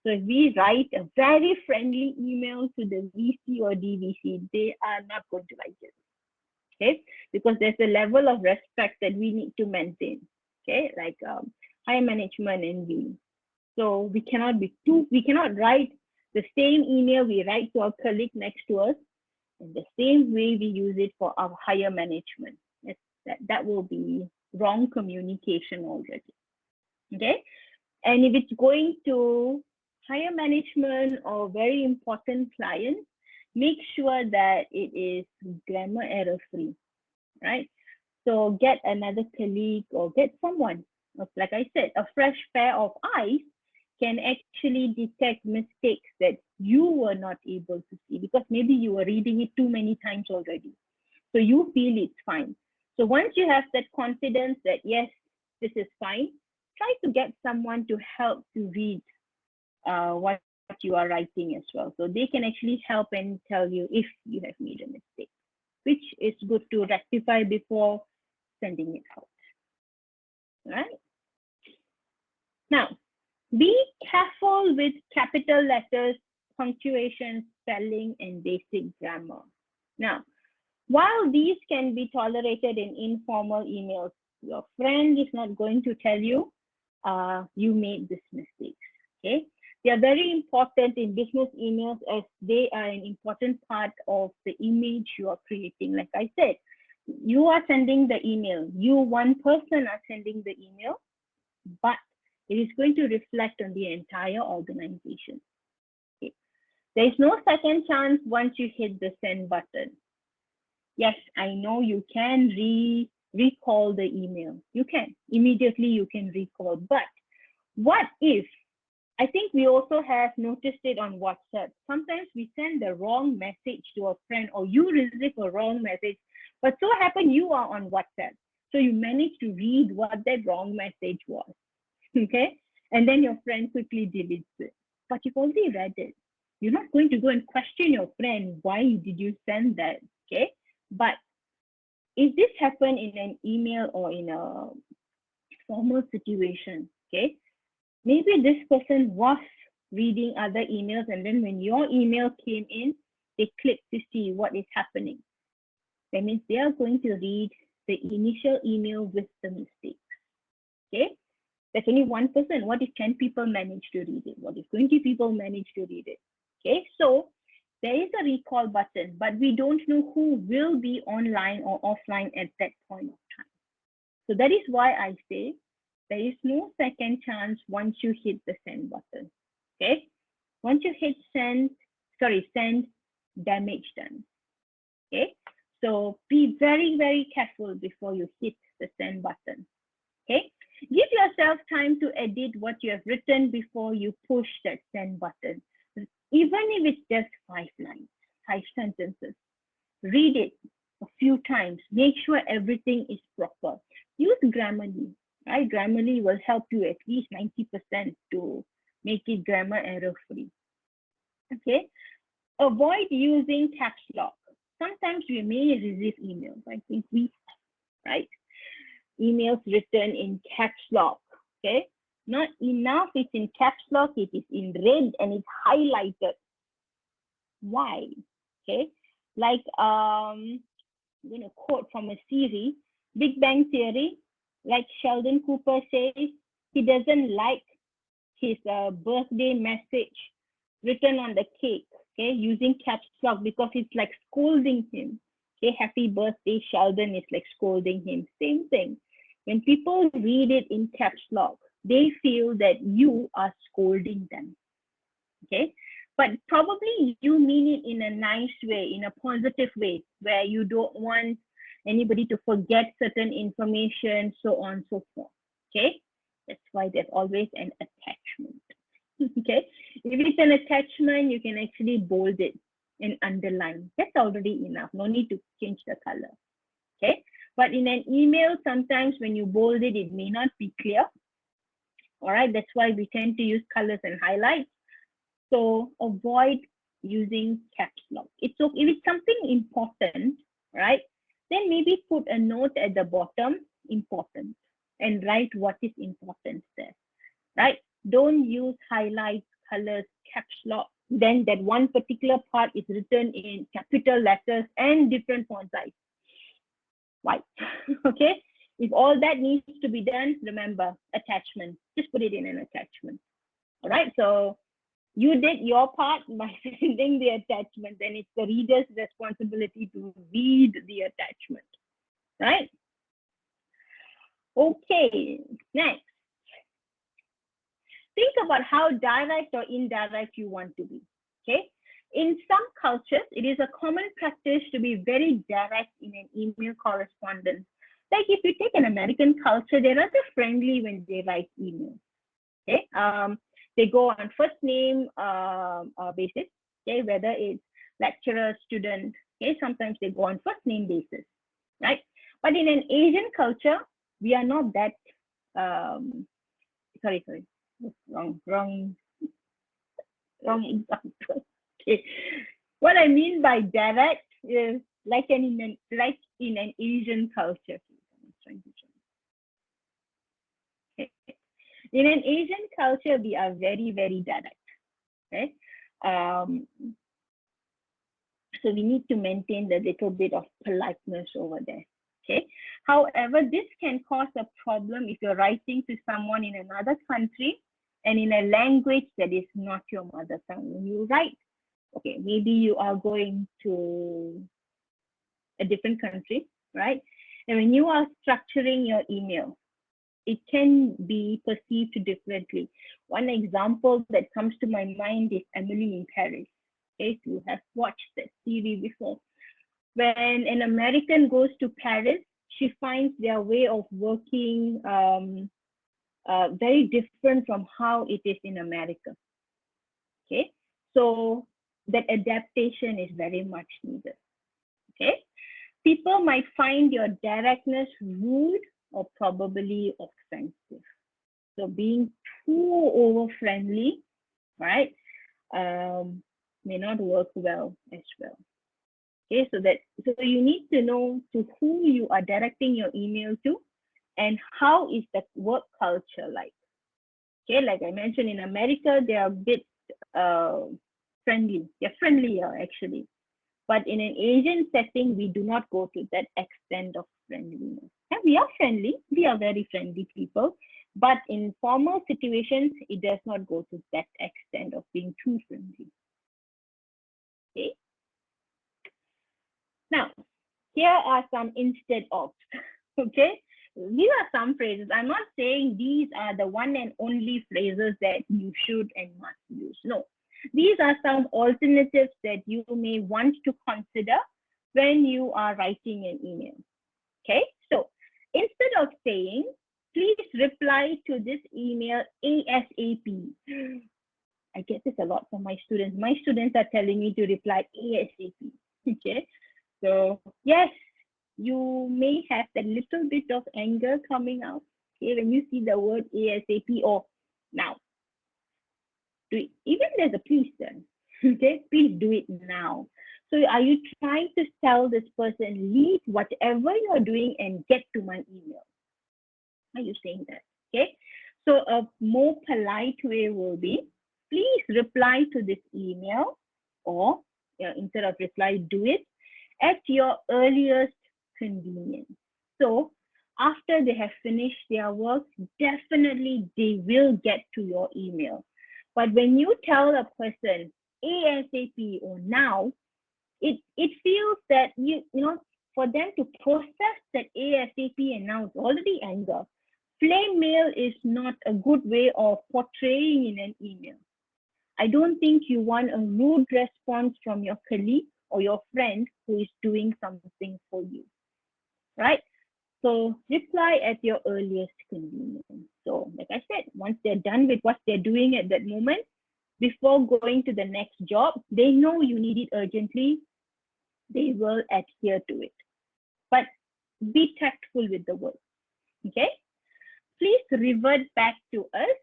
So if we write a very friendly email to the VC or DVC, they are not going to like it, okay? Because there's a level of respect that we need to maintain, okay? Like higher management and we. So we cannot write the same email we write to our colleague next to us in the same way we use it for our higher management. That will be wrong communication already, okay? And if it's going to higher management or very important clients, make sure that it is grammar error free, right? So get another colleague or get someone, like I said, a fresh pair of eyes can actually detect mistakes that you were not able to see because maybe you were reading it too many times already. So you feel it's fine. So once you have that confidence that, yes, this is fine, try to get someone to help to read what you are writing as well. So they can actually help and tell you if you have made a mistake, which is good to rectify before sending it out. All right. Now, be careful with capital letters, punctuation, spelling, and basic grammar. Now, while these can be tolerated in informal emails, your friend is not going to tell you you made this mistake. Okay, they are very important in business emails as they are an important part of the image you are creating. Like I said, you are sending the email, you one person are sending the email, but it is going to reflect on the entire organization. Okay. There is no second chance once you hit the send button. Yes, I know you can recall the email. You can immediately you can recall, but what if, I think we also have noticed it on WhatsApp. Sometimes we send the wrong message to a friend or you receive a wrong message, but so happen you are on WhatsApp. So you manage to read what that wrong message was, okay? And then your friend quickly deletes it. But you've already read it. You're not going to go and question your friend, why did you send that, okay? But if this happened in an email or in a formal situation, okay? Maybe this person was reading other emails and then when your email came in, they clicked to see what is happening. That means they are going to read the initial email with the mistakes, okay? That's only one person. What if 10 people manage to read it? What if 20 people manage to read it? Okay, so there is a recall button, but we don't know who will be online or offline at that point of time. So that is why I say there is no second chance once you hit the send button. Okay, once you hit send, damage done. Okay, so be very, very careful before you hit the send button. Okay, give yourself time to edit what you have written before you push that send button. Even if it's just 5 lines, 5 sentences, read it a few times. Make sure everything is proper. Use Grammarly, right? Grammarly will help you at least 90% to make it grammar error free. Okay. Avoid using caps lock. sometimes we may receive emails. I think we, right? Emails written in caps lock, okay? Not enough it's in caps lock, it is in red and it's highlighted. Why? Okay, like I'm going to quote from a series, Big Bang Theory, like Sheldon Cooper says, he doesn't like his birthday message written on the cake, okay, using caps lock because it's like scolding him. Okay, happy birthday, Sheldon is like scolding him. Same thing. When people read it in caps lock, they feel that you are scolding them. Okay, but probably you mean it in a nice way, in a positive way, where you don't want anybody to forget certain information, so on and so forth. Okay, that's why there's always an attachment. Okay, if it's an attachment, you can actually bold it and underline. That's already enough. No need to change the color. Okay, but in an email, sometimes when you bold it, it may not be clear. All right, that's why we tend to use colors and highlights. So avoid using caps lock. It's okay if it's something important, right? Then maybe put a note at the bottom, important, and write what is important there, right? Don't use highlights, colors, caps lock. Then that one particular part is written in capital letters and different font size. Why? Okay. If all that needs to be done, remember attachment. Just put it in an attachment. All right. So you did your part by sending the attachment, then it's the reader's responsibility to read the attachment, right? Okay, next. Think about how direct or indirect you want to be, okay? In some cultures, it is a common practice to be very direct in an email correspondence. Like if you take an American culture, they're rather friendly when they write emails, okay? They go on first name basis, okay, whether it's lecturer, student, okay, sometimes they go on first name basis, right? But in an Asian culture, we are not that, sorry, wrong example. Okay. What I mean by direct is like in an Asian culture. Okay. In an Asian culture, we are very, very direct, right? So we need to maintain the little bit of politeness over there, okay? However, this can cause a problem if you're writing to someone in another country and in a language that is not your mother tongue. When you write, okay, maybe you are going to a different country, right? And when you are structuring your email, it can be perceived differently. One example that comes to my mind is Emily in Paris. Okay, if you have watched that series before, when an American goes to Paris, she finds their way of working very different from how it is in America. Okay, so that adaptation is very much needed. Okay, people might find your directness rude or probably offensive. So being too over friendly, right, may not work well as well. Okay, so you need to know to whom you are directing your email to and how is the work culture like. Okay, like I mentioned, in America, they are a bit friendly. They're friendlier actually. But in an Asian setting, we do not go to that extent of friendliness. And we are friendly. We are very friendly people. But in formal situations, it does not go to that extent of being too friendly. Okay. Now, here are some instead of. Okay. These are some phrases. I'm not saying these are the one and only phrases that you should and must use. No. These are some alternatives that you may want to consider when you are writing an email. Okay, so instead of saying, please reply to this email ASAP. I get this a lot from my students. My students are telling me to reply ASAP. Okay, so yes, you may have that little bit of anger coming out, okay, when you see the word ASAP or now. Do it. Even there's a please then, okay, please do it now. So are you trying to tell this person, leave whatever you're doing and get to my email? Are you saying that? Okay. So a more polite way will be, please reply to this email, or instead of reply, do it at your earliest convenience. So after they have finished their work, definitely they will get to your email. But when you tell a person ASAP or now, it feels that for them to process that ASAP and now it's already anger. Flame mail is not a good way of portraying in an email. I don't think you want a rude response from your colleague or your friend who is doing something for you, right? So reply at your earliest convenience. So like I said, once they're done with what they're doing at that moment, before going to the next job, they know you need it urgently, they will adhere to it. But be tactful with the words, okay? Please revert back to us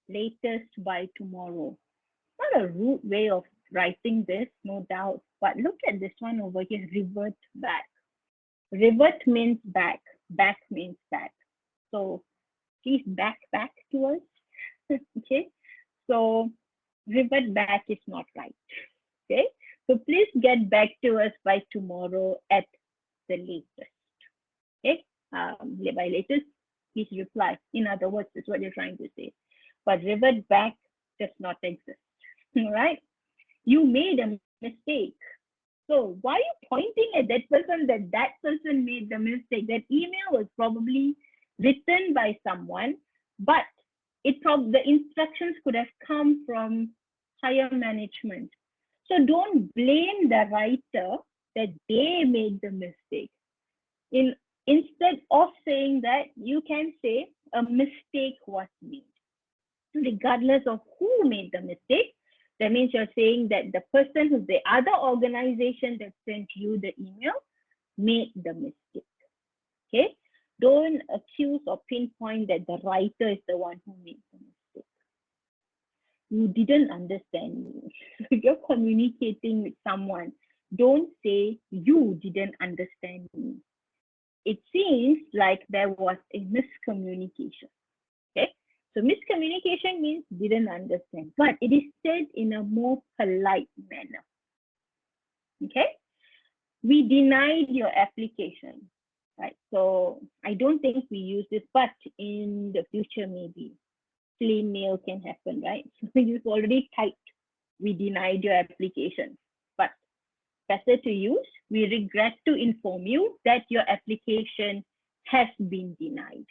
latest by tomorrow. Not a rude way of writing this, no doubt, but look at this one over here, revert back. Revert means back, back means back. So please back to us, okay? So revert back is not right, okay? So please get back to us by tomorrow at the latest, okay? By latest, please reply. In other words, is what you're trying to say. But revert back does not exist, all right? You made a mistake. So why are you pointing at that person that person made the mistake? That email was probably written by someone, but the instructions could have come from higher management. So don't blame the writer that they made the mistake. Instead of saying that, you can say a mistake was made. Regardless of who made the mistake, that means you're saying that the person who's the other organization that sent you the email made the mistake. Okay? Don't accuse or pinpoint that the writer is the one who made the mistake. You didn't understand me. If you're communicating with someone, don't say you didn't understand me. It seems like there was a miscommunication. Okay? So miscommunication means didn't understand, but it is said in a more polite manner. Okay? We denied your application, right? So I don't think we use this, but in the future, maybe flame mail can happen, right? So you've already typed, we denied your application, but better to use, we regret to inform you that your application has been denied.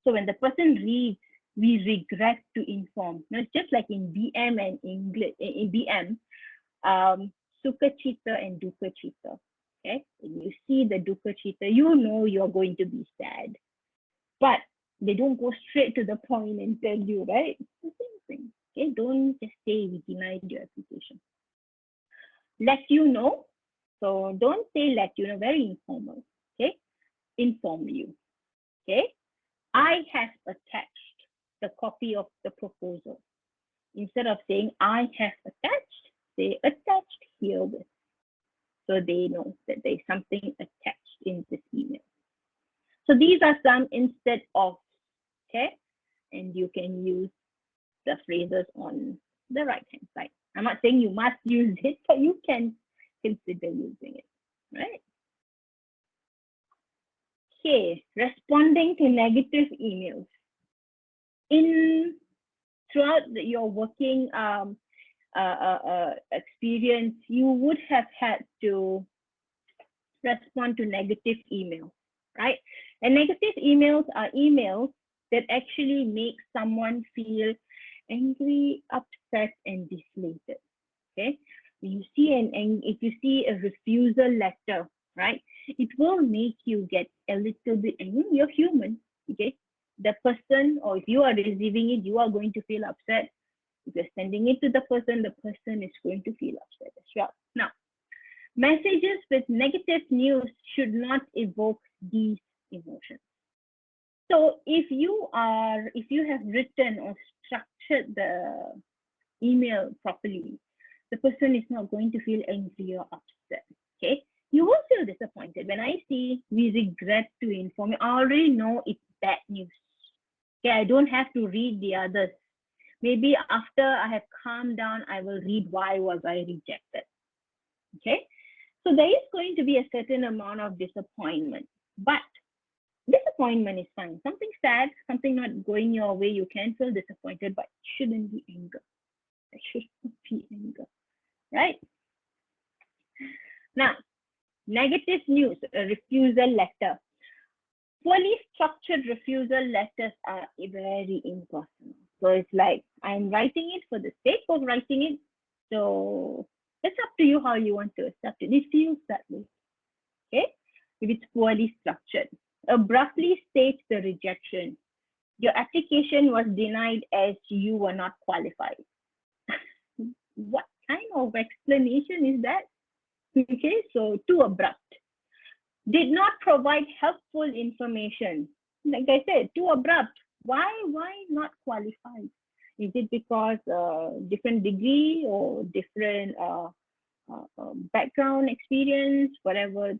So when the person reads, we regret to inform. Now, it's just like in BM and English, in BM, sukacita and dukacita. Okay, when you see the dukacita, you know you're going to be sad, but they don't go straight to the point and tell you, right? It's the same thing. Okay, don't just say we denied your application. Let you know. So don't say let you know, very informal. Okay, inform you. Okay, I have attached the copy of the proposal. Instead of saying I have attached, say attached herewith. So they know that there's something attached in this email. So these are some instead of, okay? And you can use the phrases on the right-hand side. I'm not saying you must use it, but you can consider using it, right? Okay, responding to negative emails. Throughout your working experience, you would have had to respond to negative emails, right? And negative emails are emails that actually make someone feel angry, upset, and deflated. Okay, when you see if you see a refusal letter, right, it will make you get a little bit angry. You're human, okay? The person, or if you are receiving it, you are going to feel upset. If you're sending it to the person is going to feel upset as well. Now, messages with negative news should not evoke these emotions. So if you have written or structured the email properly, the person is not going to feel angry or upset. Okay, you will feel disappointed when I see we regret to inform you. I already know it's bad news. Okay, I don't have to read the others. Maybe after I have calmed down, I will read why was I rejected. Okay, so there is going to be a certain amount of disappointment, but disappointment is fine. Something sad, something not going your way, you can feel disappointed, but it shouldn't be anger. It shouldn't be anger, right? Now, negative news, a refusal letter. Poorly structured refusal letters are very impersonal. So it's like, I'm writing it for the sake of writing it. So it's up to you how you want to accept it. It feels that way. Okay? If it's poorly structured. Abruptly states the rejection. Your application was denied as you were not qualified. What kind of explanation is that? Okay, so too abrupt. Did not provide helpful information. Like I said, too abrupt. Why not qualified? Is it because different degree or different background experience, whatever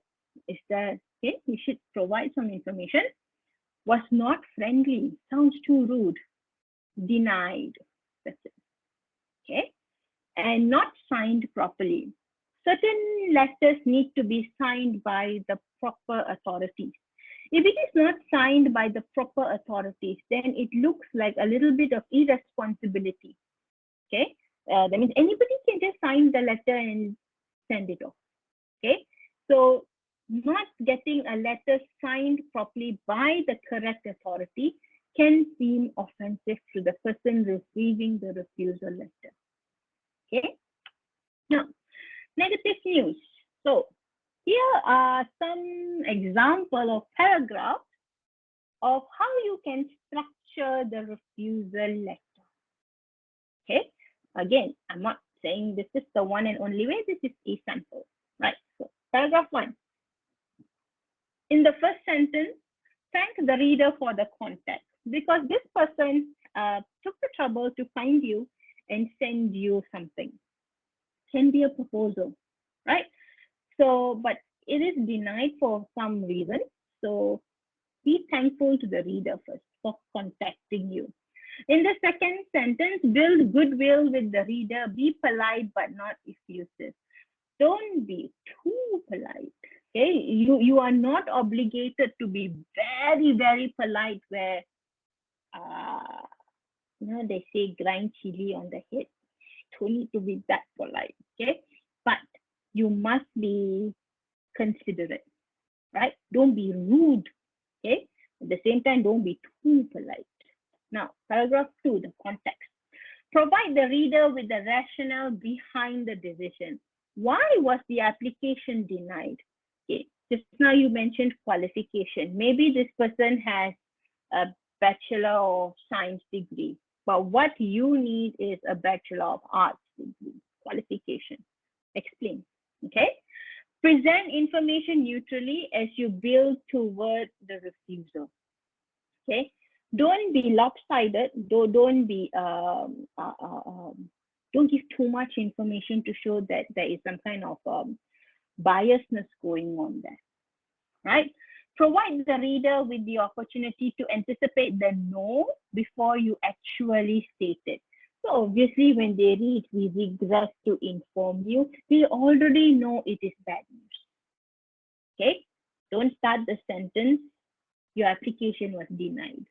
is that? Okay, you should provide some information. Was not friendly. Sounds too rude. Denied. That's it. Okay, and not signed properly. Certain letters need to be signed by the proper authorities. If it is not signed by the proper authorities, then it looks like a little bit of irresponsibility. Okay, that means anybody can just sign the letter and send it off. Okay, so not getting a letter signed properly by the correct authority can seem offensive to the person receiving the refusal letter. Okay, now negative news. So here are some example of paragraphs of how you can structure the refusal letter. Okay, again, I'm not saying this is the one and only way. This is a sample, right? So paragraph 1. In the first sentence, thank the reader for the contact, because this person took the trouble to find you and send you something. Can be a proposal, right? So, but it is denied for some reason. So be thankful to the reader first for contacting you. In the second sentence, build goodwill with the reader. Be polite but not effusive. Don't be too polite. Okay, you are not obligated to be very, very polite where they say grind chili on the head. Don't need to be that polite. Okay, but you must be considerate, right? Don't be rude. Okay, at the same time, don't be too polite. Now, paragraph 2, the context. Provide the reader with the rationale behind the decision. Why was the application denied? Okay, just now you mentioned qualification. Maybe this person has a Bachelor of Science degree, but what you need is a Bachelor of Arts degree, qualification. Explain, okay? Present information neutrally as you build toward the refusal, okay? Don't be lopsided. Don't give too much information to show that there is some kind of biasness going on there, right? Provide the reader with the opportunity to anticipate the no before you actually state it. So obviously when they read, we regret to inform you, we already know it is bad news. Okay, don't start the sentence, your application was denied.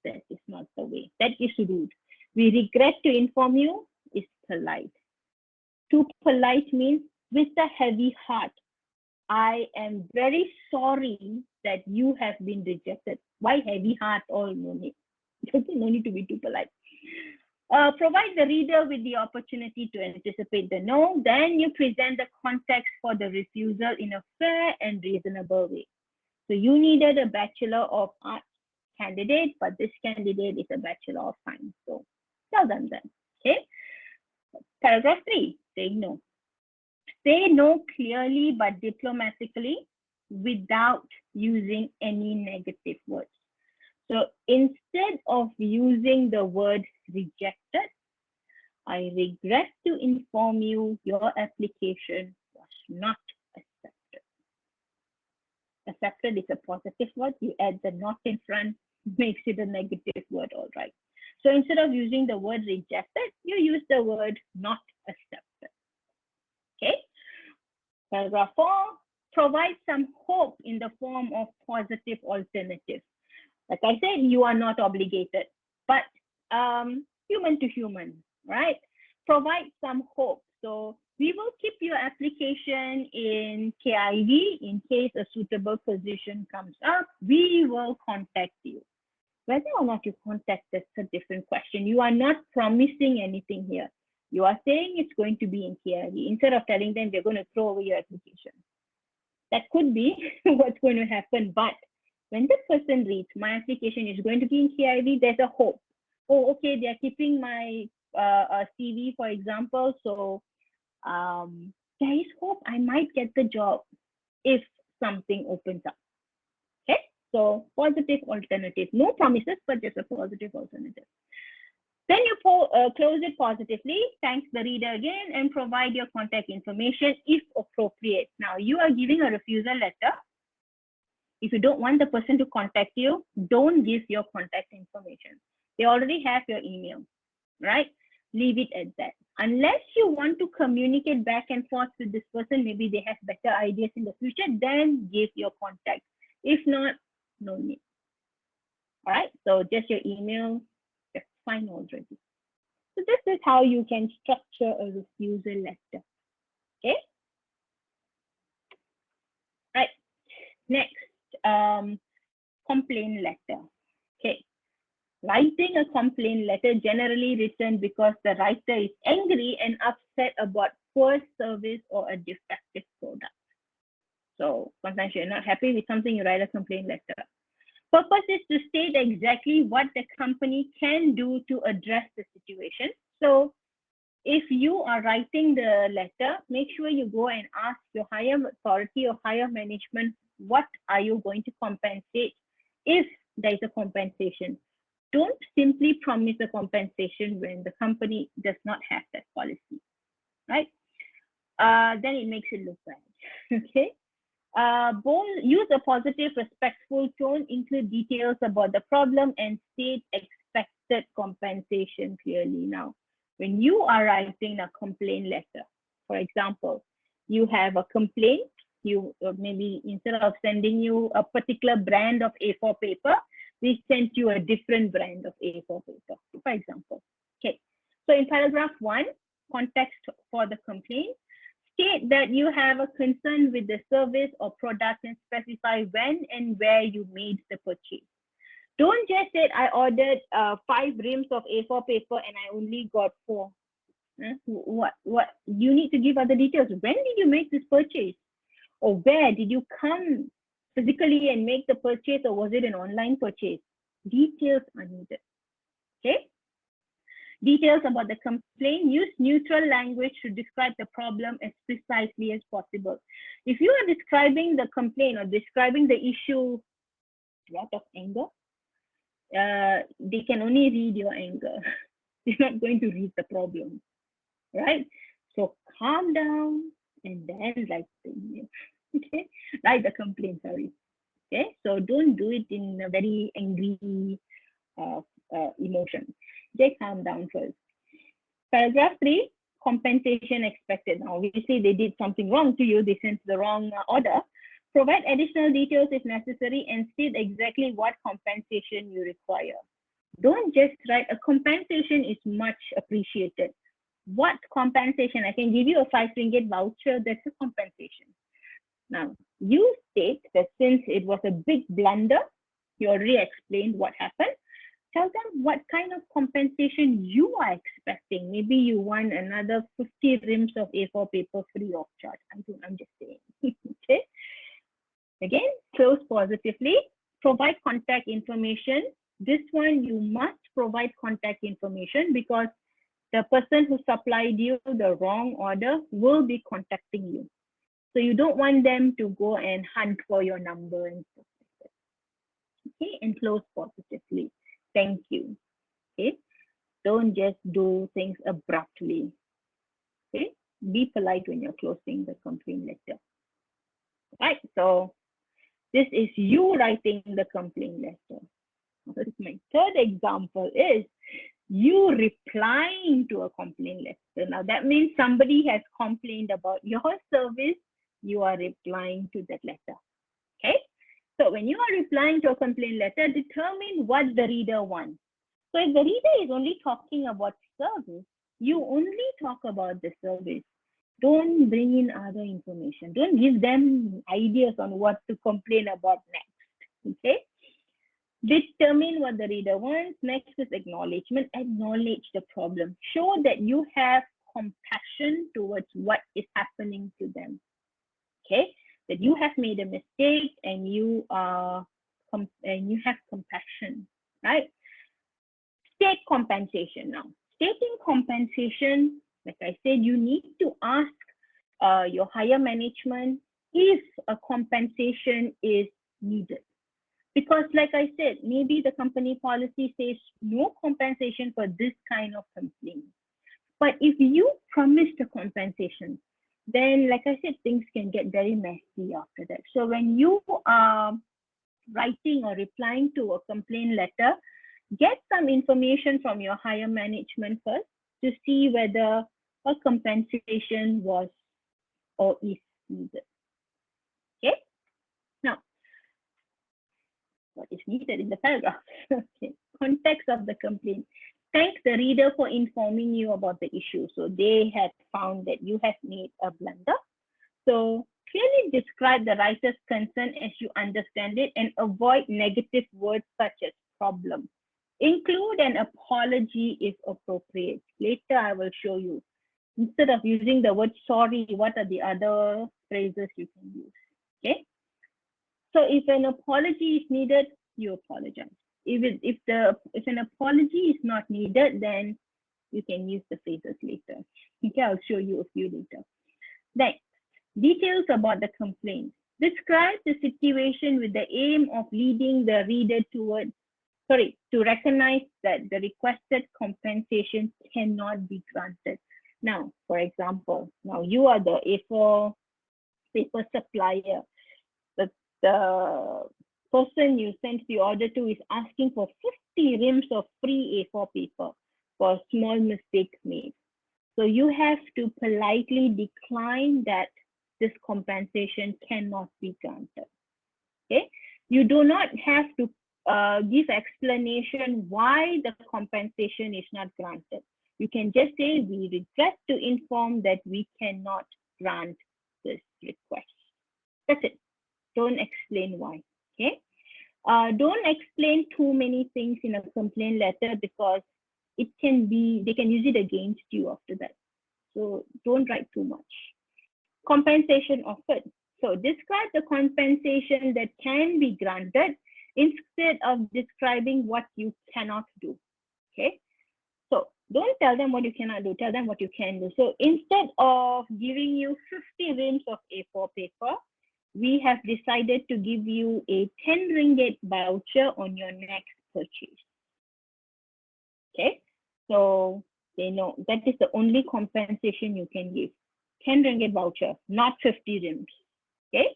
That is not the way. That is rude. We regret to inform you is polite. Too polite means with a heavy heart. I am very sorry that you have been rejected. Why heavy heart? All no need. No need to be too polite. Provide the reader with the opportunity to anticipate the no. Then you present the context for the refusal in a fair and reasonable way. So you needed a Bachelor of Arts candidate, but this candidate is a Bachelor of Science. So tell them that. Okay. Paragraph 3, saying no. Say no clearly but diplomatically without using any negative words. So instead of using the word rejected, I regret to inform you your application was not accepted. Accepted is a positive word. You add the not in front, makes it a negative word, all right. So instead of using the word rejected, you use the word not accepted. Okay. Paragraph 4, provide some hope in the form of positive alternatives. Like I said, you are not obligated, but human to human, right? Provide some hope. So we will keep your application in KIV in case a suitable position comes up. We will contact you. Whether or not you contact, that's a different question. You are not promising anything here. You are saying it's going to be in KIV instead of telling them they're going to throw away your application. That could be what's going to happen, but when the person reads my application is going to be in KIV, there's a hope. Oh, okay, they're keeping my CV, for example, so there is hope I might get the job if something opens up. Okay, so positive alternative, no promises, but just a positive alternative. Then you close it positively, thanks the reader again, and provide your contact information if appropriate. Now, you are giving a refusal letter. If you don't want the person to contact you, don't give your contact information. They already have your email, right? Leave it at that. Unless you want to communicate back and forth with this person, maybe they have better ideas in the future, then give your contact. If not, no need. All right, so just your email, that's fine already. So this is how you can structure a refusal letter. Okay. Right. Next, complaint letter. Okay. Writing a complaint letter generally written because the writer is angry and upset about poor service or a defective product. So sometimes you're not happy with something, you write a complaint letter. Purpose is to state exactly what the company can do to address the situation. So if you are writing the letter, make sure you go and ask your higher authority or higher management, what are you going to compensate if there is a compensation. Don't simply promise a compensation when the company does not have that policy, right? Then it makes it look bad, okay? Use a positive, respectful tone, include details about the problem and state expected compensation clearly. Now, when you are writing a complaint letter, for example, you have a complaint, you maybe instead of sending you a particular brand of A4 paper, we sent you a different brand of A4 paper, for example. Okay, so in paragraph 1, context for the complaint, state that you have a concern with the service or product and specify when and where you made the purchase. Don't just say, I ordered 5 reams of A4 paper and I only got 4. What? You need to give other details. When did you make this purchase? Or where did you come physically and make the purchase, or was it an online purchase? Details are needed. Okay. Details about the complaint, use neutral language to describe the problem as precisely as possible. If you are describing the complaint or describing the issue out of anger, they can only read your anger. They're not going to read the problem, right? So calm down and then write the email. Okay, write the complaint, sorry. Okay, so don't do it in a very angry emotion. Just calm down first. Paragraph 3, compensation expected. Now, obviously, they did something wrong to you. They sent the wrong order. Provide additional details if necessary and state exactly what compensation you require. Don't just write a compensation is much appreciated. What compensation? I can give you a 5 ringgit voucher. That's a compensation. Now, you state that since it was a big blunder, you already explained what happened. Tell them what kind of compensation you are expecting. Maybe you want another 50 reams of A4 paper free of charge. I'm just saying. Okay. Again, close positively. Provide contact information. This one, you must provide contact information because the person who supplied you the wrong order will be contacting you. So you don't want them to go and hunt for your number and stuff like that. Okay, and close positively. Thank you. Okay. Don't just do things abruptly. Okay, be polite when you're closing the complaint letter. Right, so this is you writing the complaint letter. My third example is you replying to a complaint letter. Now that means somebody has complained about your service, you are replying to that letter. Okay, so when you are replying to a complaint letter, determine what the reader wants. So if the reader is only talking about service, you only talk about the service. Don't bring in other information. Don't give them ideas on what to complain about next. Okay. Determine what the reader wants. Next is acknowledgement. Acknowledge the problem. Show that you have compassion towards what is happening to them. Okay. That you have made a mistake and you have compassion, right? State compensation now. Stating compensation, like I said, you need to ask your higher management if a compensation is needed. Because like I said, maybe the company policy says no compensation for this kind of complaint. But if you promised a compensation, then like I said, things can get very messy after that. So when you are writing or replying to a complaint letter, get some information from your higher management first to see whether a compensation was or is needed. Okay. Now, what is needed in the paragraph? Okay. Context of the complaint. Thank the reader for informing you about the issue. So they had found that you have made a blunder. So clearly describe the writer's concern as you understand it and avoid negative words such as problem. Include an apology if appropriate. Later, I will show you. Instead of using the word sorry, what are the other phrases you can use? Okay. So if an apology is needed, you apologize. If an apology is not needed, then you can use the phrases later. Okay, I'll show you a few later. Next, details about the complaint. Describe the situation with the aim of leading the reader to recognize that the requested compensation cannot be granted. Now, for example, now you are the A4 paper supplier. The person you sent the order to is asking for 50 reams of free A4 paper for a small mistake made. So you have to politely decline that this compensation cannot be granted. Okay, you do not have to give explanation why the compensation is not granted. You can just say, we regret to inform that we cannot grant this request. That's it. Don't explain why. Okay. Don't explain too many things in a complaint letter because they can use it against you after that. So don't write too much. Compensation offered. So describe the compensation that can be granted instead of describing what you cannot do. Okay. So don't tell them what you cannot do, tell them what you can do. So instead of giving you 50 reams of A4 paper, we have decided to give you a 10 ringgit voucher on your next purchase. Okay, so they know that is the only compensation you can give. 10 ringgit voucher, not 50 rims. Okay.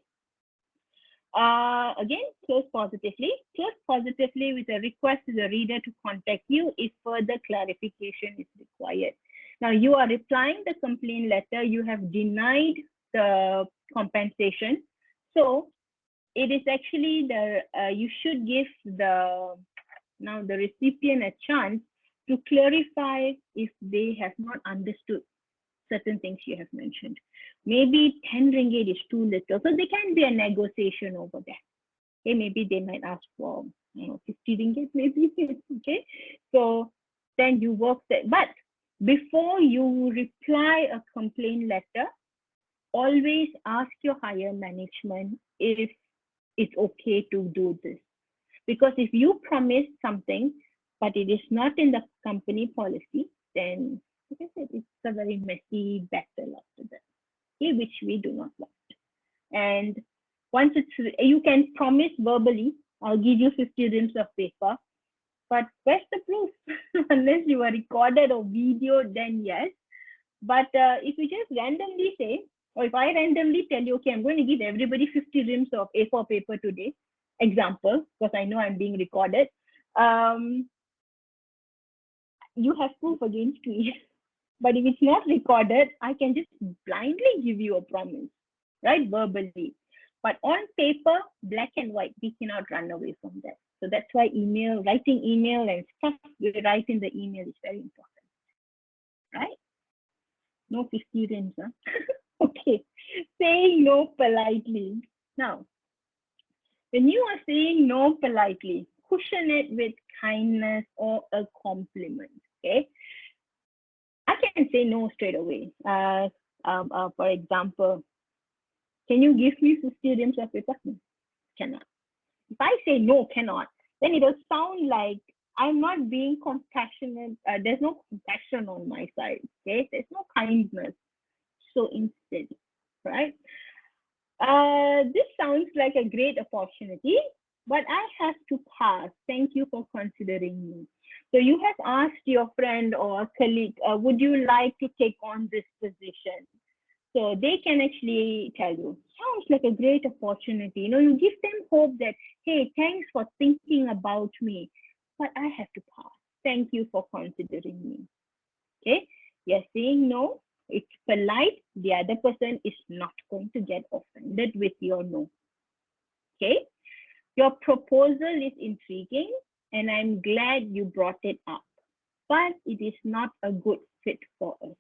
Again, close positively. Close positively with a request to the reader to contact you if further clarification is required. Now you are replying the complaint letter. You have denied the compensation. So it is actually you should give the recipient a chance to clarify if they have not understood certain things you have mentioned. Maybe 10 ringgit is too little. So there can be a negotiation over there. Okay, maybe they might ask for 50 ringgit, maybe. Okay, so then you work that. But before you reply a complaint letter, always ask your higher management if it's okay to do this. Because if you promise something, but it is not in the company policy, then like I said, it's a very messy battle after that, okay, which we do not want. And once you can promise verbally, I'll give you 50 reams of paper. But where's the proof? Unless you are recorded or videoed, then yes. But if you just randomly say, or if I randomly tell you, okay, I'm going to give everybody 50 reams of A4 paper today, example, because I know I'm being recorded, you have proof against me. But if it's not recorded, I can just blindly give you a promise, right? Verbally. But on paper, black and white, we cannot run away from that. So that's why writing email and stuff we write in the email is very important, right? No 50 rings, huh? Okay. Saying no politely. Now, when you are saying no politely, cushion it with kindness or a compliment, okay? I can say no straight away. For example, can you give me 50 reams of paper? Cannot. If I say no, cannot, then it will sound like I'm not being compassionate. There's no compassion on my side. Okay, there's no kindness. So instead, right? This sounds like a great opportunity, but I have to pass. Thank you for considering me. So you have asked your friend or colleague, would you like to take on this position? So they can actually tell you, sounds like a great opportunity. You give them hope that, hey, thanks for thinking about me, but I have to pass. Thank you for considering me. Okay, you're saying no, it's polite. The other person is not going to get offended with your no. Okay, your proposal is intriguing and I'm glad you brought it up, but it is not a good fit for us.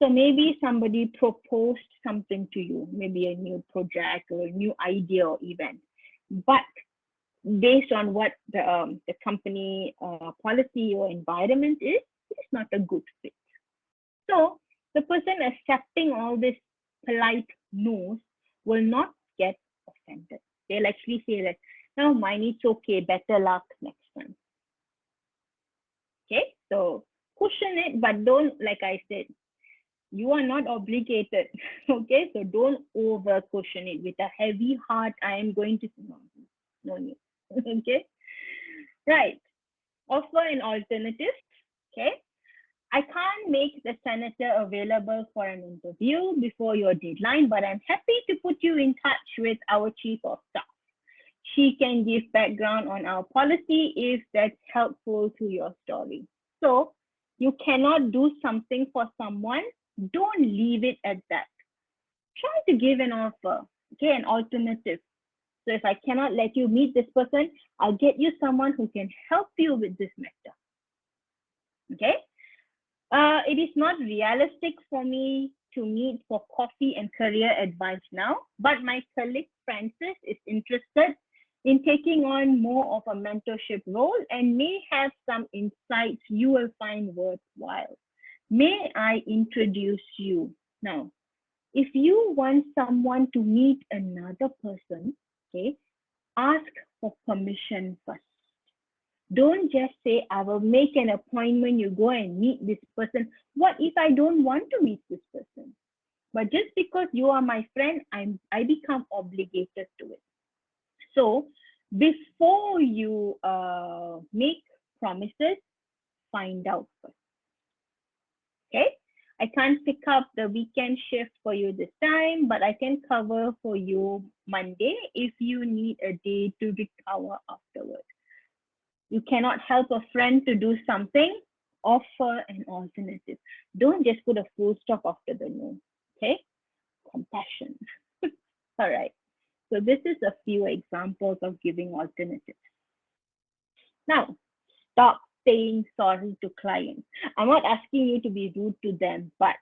So maybe somebody proposed something to you, maybe a new project or a new idea or event, but based on what the company policy or environment is, it's not a good fit. So the person accepting all this polite no's will not get offended. They'll actually say that, no, mine, it's okay, better luck next time. Okay, so cushion it, but don't, like I said, you are not obligated. Okay, so don't over cushion it with a heavy heart. I am going to, no need. Okay, right. Offer an alternative. Okay, I can't make the senator available for an interview before your deadline, but I'm happy to put you in touch with our chief of staff. She can give background on our policy if that's helpful to your story. So you cannot do something for someone, don't leave it at that. Try to give an offer, okay, an alternative. So if I cannot let you meet this person, I'll get you someone who can help you with this matter. Okay. It is not realistic for me to meet for coffee and career advice now, but my colleague Francis is interested in taking on more of a mentorship role and may have some insights you will find worthwhile. May I introduce you? Now, if you want someone to meet another person, okay, ask for permission first. Don't just say, I will make an appointment, you go and meet this person. What if I don't want to meet this person? But just because you are my friend, I become obligated to it. So before you make promises, find out first. Okay? I can't pick up the weekend shift for you this time, but I can cover for you Monday if you need a day to recover afterwards. You cannot help a friend to do something, offer an alternative. Don't just put a full stop after the no. Okay? Compassion. All right. So this is a few examples of giving alternatives. Now, stop saying sorry to clients. I'm not asking you to be rude to them, but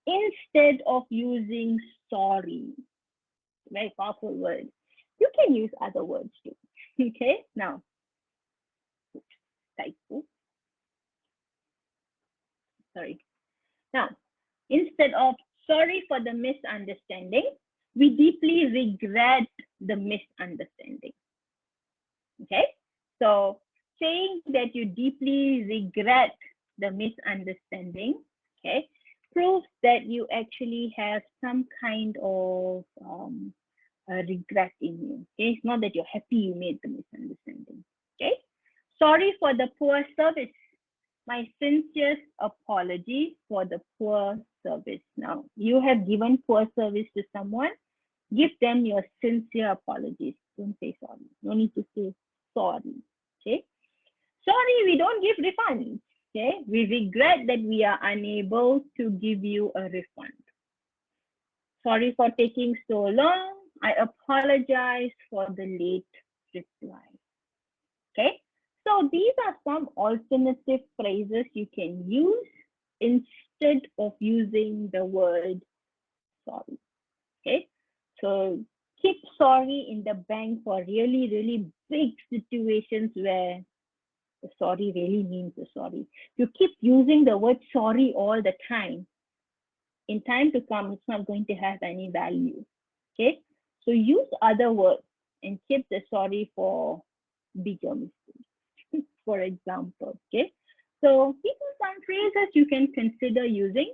instead of using sorry, very powerful word, you can use other words too. Okay? Now, typo. Sorry. Now, instead of sorry for the misunderstanding, we deeply regret the misunderstanding. Okay? So saying that you deeply regret the misunderstanding, okay, proves that you actually have some kind of regret in you. Okay? It's not that you're happy you made the misunderstanding. Okay? Sorry for the poor service. My sincerest apology for the poor service. Now, you have given poor service to someone, give them your sincere apologies. Don't say sorry. No need to say sorry. Okay. Sorry, we don't give refunds. Okay. We regret that we are unable to give you a refund. Sorry for taking so long. I apologize for the late reply. Okay. So these are some alternative phrases you can use instead of using the word sorry. Okay. So keep sorry in the bank for really, really big situations where the sorry really means the sorry. You keep using the word sorry all the time. In time to come, it's not going to have any value. Okay. So use other words and keep the sorry for bigger mistakes, for example. Okay. So these are some phrases you can consider using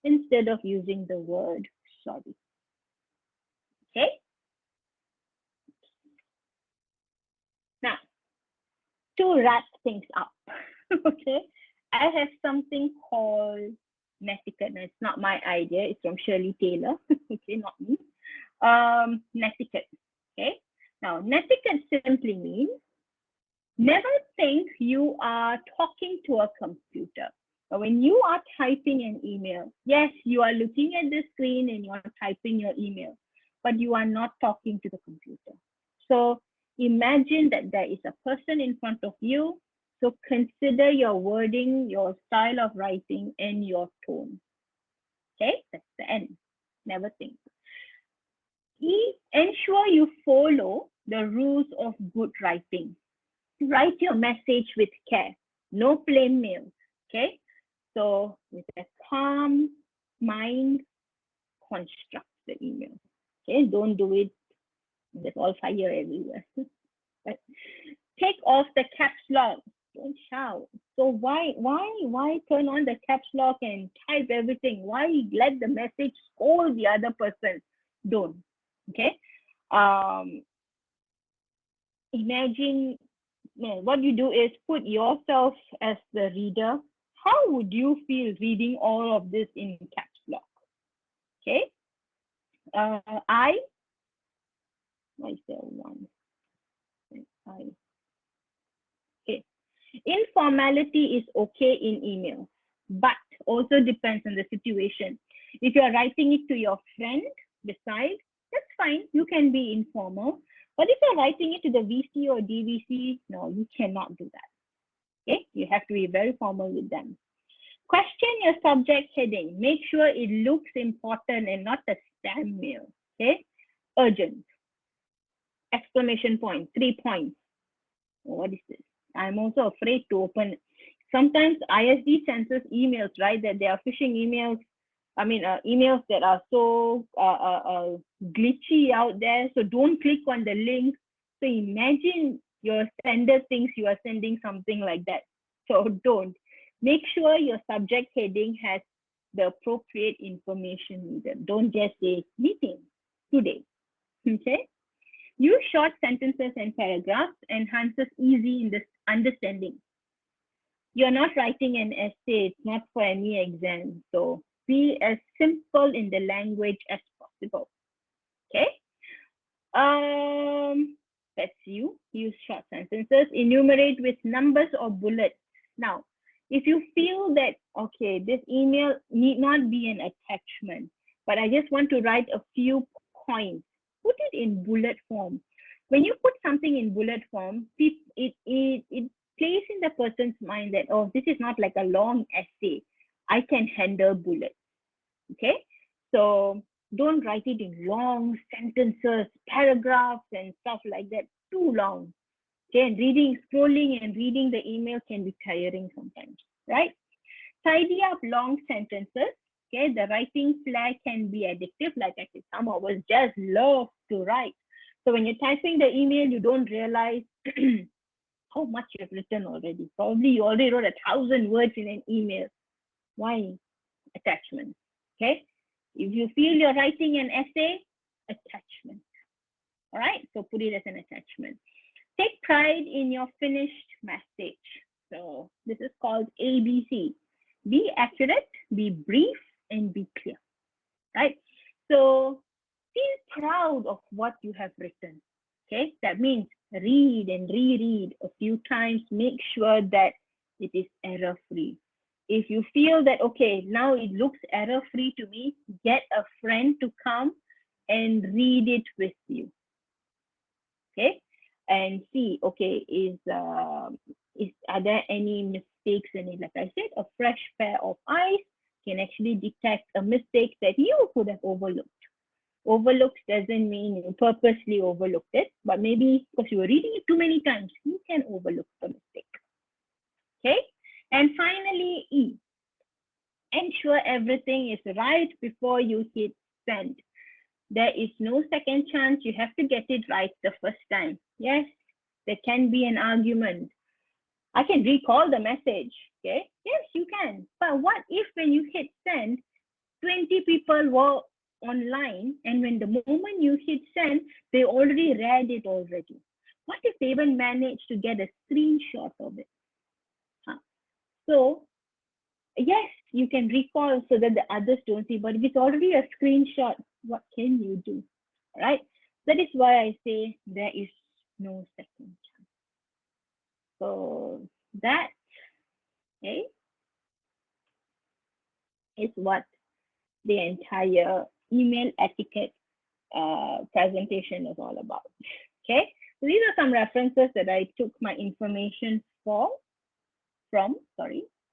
instead of using the word sorry. Okay. Now, to wrap things up, okay, I have something called Etiquette. It's not my idea. It's from Shirley Taylor. Okay, not me. Etiquette. Okay. Now, Etiquette simply means never think you are talking to a computer. When you are typing an email, yes, you are looking at the screen and you are typing your email, but you are not talking to the computer. So imagine that there is a person in front of you. So consider your wording, your style of writing, and your tone. Okay, that's the end. Never think. Ensure you follow the rules of good writing. Write your message with care. No plain mail. Okay, so with a calm mind, construct the email. Okay, don't do it. There's all fire everywhere. But take off the caps lock. Don't shout. So why turn on the caps lock and type everything? Why let the message scold the other person? Don't. Okay. Imagine what you do is put yourself as the reader. How would you feel reading all of this in caps lock? Okay. What is there one? Okay. Informality is okay in email, but also depends on the situation. If you're writing it to your friend beside, that's fine. You can be informal. But if you're writing it to the VC or DVC, no, you cannot do that. Okay, you have to be very formal with them. Question your subject heading. Make sure it looks important and not a spam mail. Okay, urgent. Exclamation point, 3 points. What is this? I'm also afraid to open. Sometimes ISD censors emails, right? That they are phishing emails. I mean, emails that are so glitchy out there. So don't click on the link. So imagine your sender thinks you are sending something like that. So don't. Make sure your subject heading has the appropriate information needed. Don't just say meeting today. Okay. Use short sentences and paragraphs, enhances easy in the understanding. You're not writing an essay, it's not for any exam. So be as simple in the language as possible. Okay. That's you. Use short sentences. Enumerate with numbers or bullets. Now, if you feel that, okay, this email need not be an attachment, but I just want to write a few points, put it in bullet form. When you put something in bullet form, it plays in the person's mind that, oh, this is not like a long essay. I can handle bullets. Okay. So don't write it in long sentences, paragraphs, and stuff like that, too long. Okay. And scrolling and reading the email can be tiring sometimes, right? Tidy up long sentences. Okay. The writing flag can be addictive. Like I said, some of us just love to write. So when you're typing the email, you don't realize how much you've written already. Probably you already wrote 1,000 words in an email. Why? Attachment. Okay. If you feel you're writing an essay, attachment. All right. So put it as an attachment. Take pride in your finished message. So this is called ABC. Be accurate, be brief, and be clear, right? So feel proud of what you have written. Okay, that means read and reread a few times. Make sure that it is error free. If you feel that, okay, now it looks error free to me, get a friend to come and read it with you. Okay, and see, okay, are there any mistakes in it? Like I said, a fresh pair of eyes can actually detect a mistake that you could have overlooked. Overlooked doesn't mean you purposely overlooked it, but maybe because you were reading it too many times, you can overlook the mistake. Okay, and finally, E, ensure everything is right before you hit send. There is no second chance. You have to get it right the first time. Yes, there can be an argument. I can recall the message. Okay, yes, you can. But what if when you hit send, 20 people were online, and when the moment you hit send, they already read it already? What if they even managed to get a screenshot of it? Huh. So yes, you can recall so that the others don't see, but if it's already a screenshot, what can you do? Right? That is why I say there is no second chance. So that, okay, is what the entire email etiquette presentation is all about. Okay, so these are some references that I took my information from,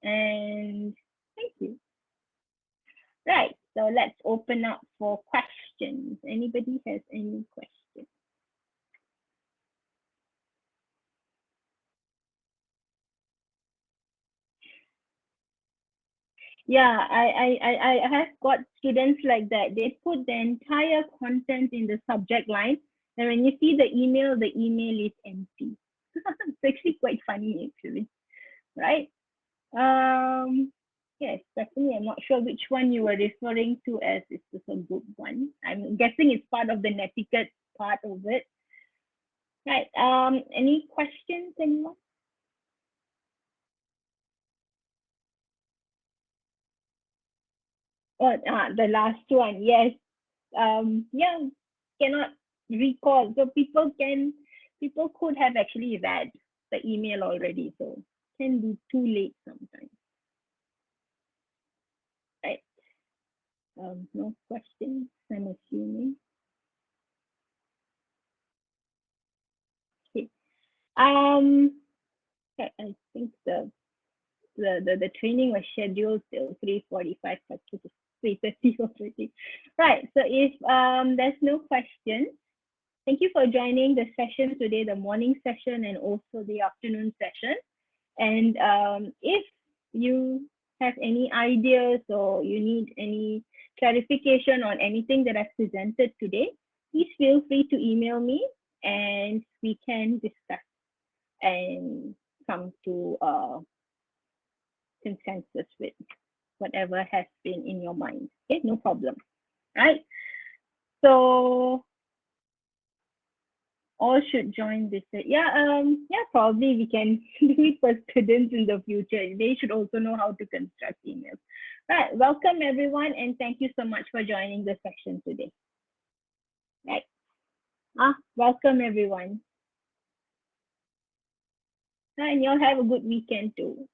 and thank you. Right, so let's open up for questions. Anybody has any questions? Yeah, I have got students like that. They put the entire content in the subject line, and when you see the email is empty. It's actually quite funny, actually, right? Yes, definitely. I'm not sure which one you were referring to as is this a good one. I'm guessing it's part of the netiquette part of it. Right. Any questions, anyone? Oh, the last one. Yes. Yeah, cannot recall. So people could have actually read the email already. So it can be too late sometimes. Right. No questions, I'm assuming. Okay. I think the training was scheduled till 3:45, but it is 3:30 already. Right. So if there's no questions, thank you for joining the session today, the morning session and also the afternoon session. And if you have any ideas or you need any clarification on anything that I've presented today, please feel free to email me and we can discuss and come to consensus with whatever has been in your mind. Okay, no problem. Right? So all should join this. Yeah, probably we can do it for students in the future. They should also know how to construct emails. Right. Welcome everyone, and thank you so much for joining the session today. Right. Welcome everyone. And you'll have a good weekend too.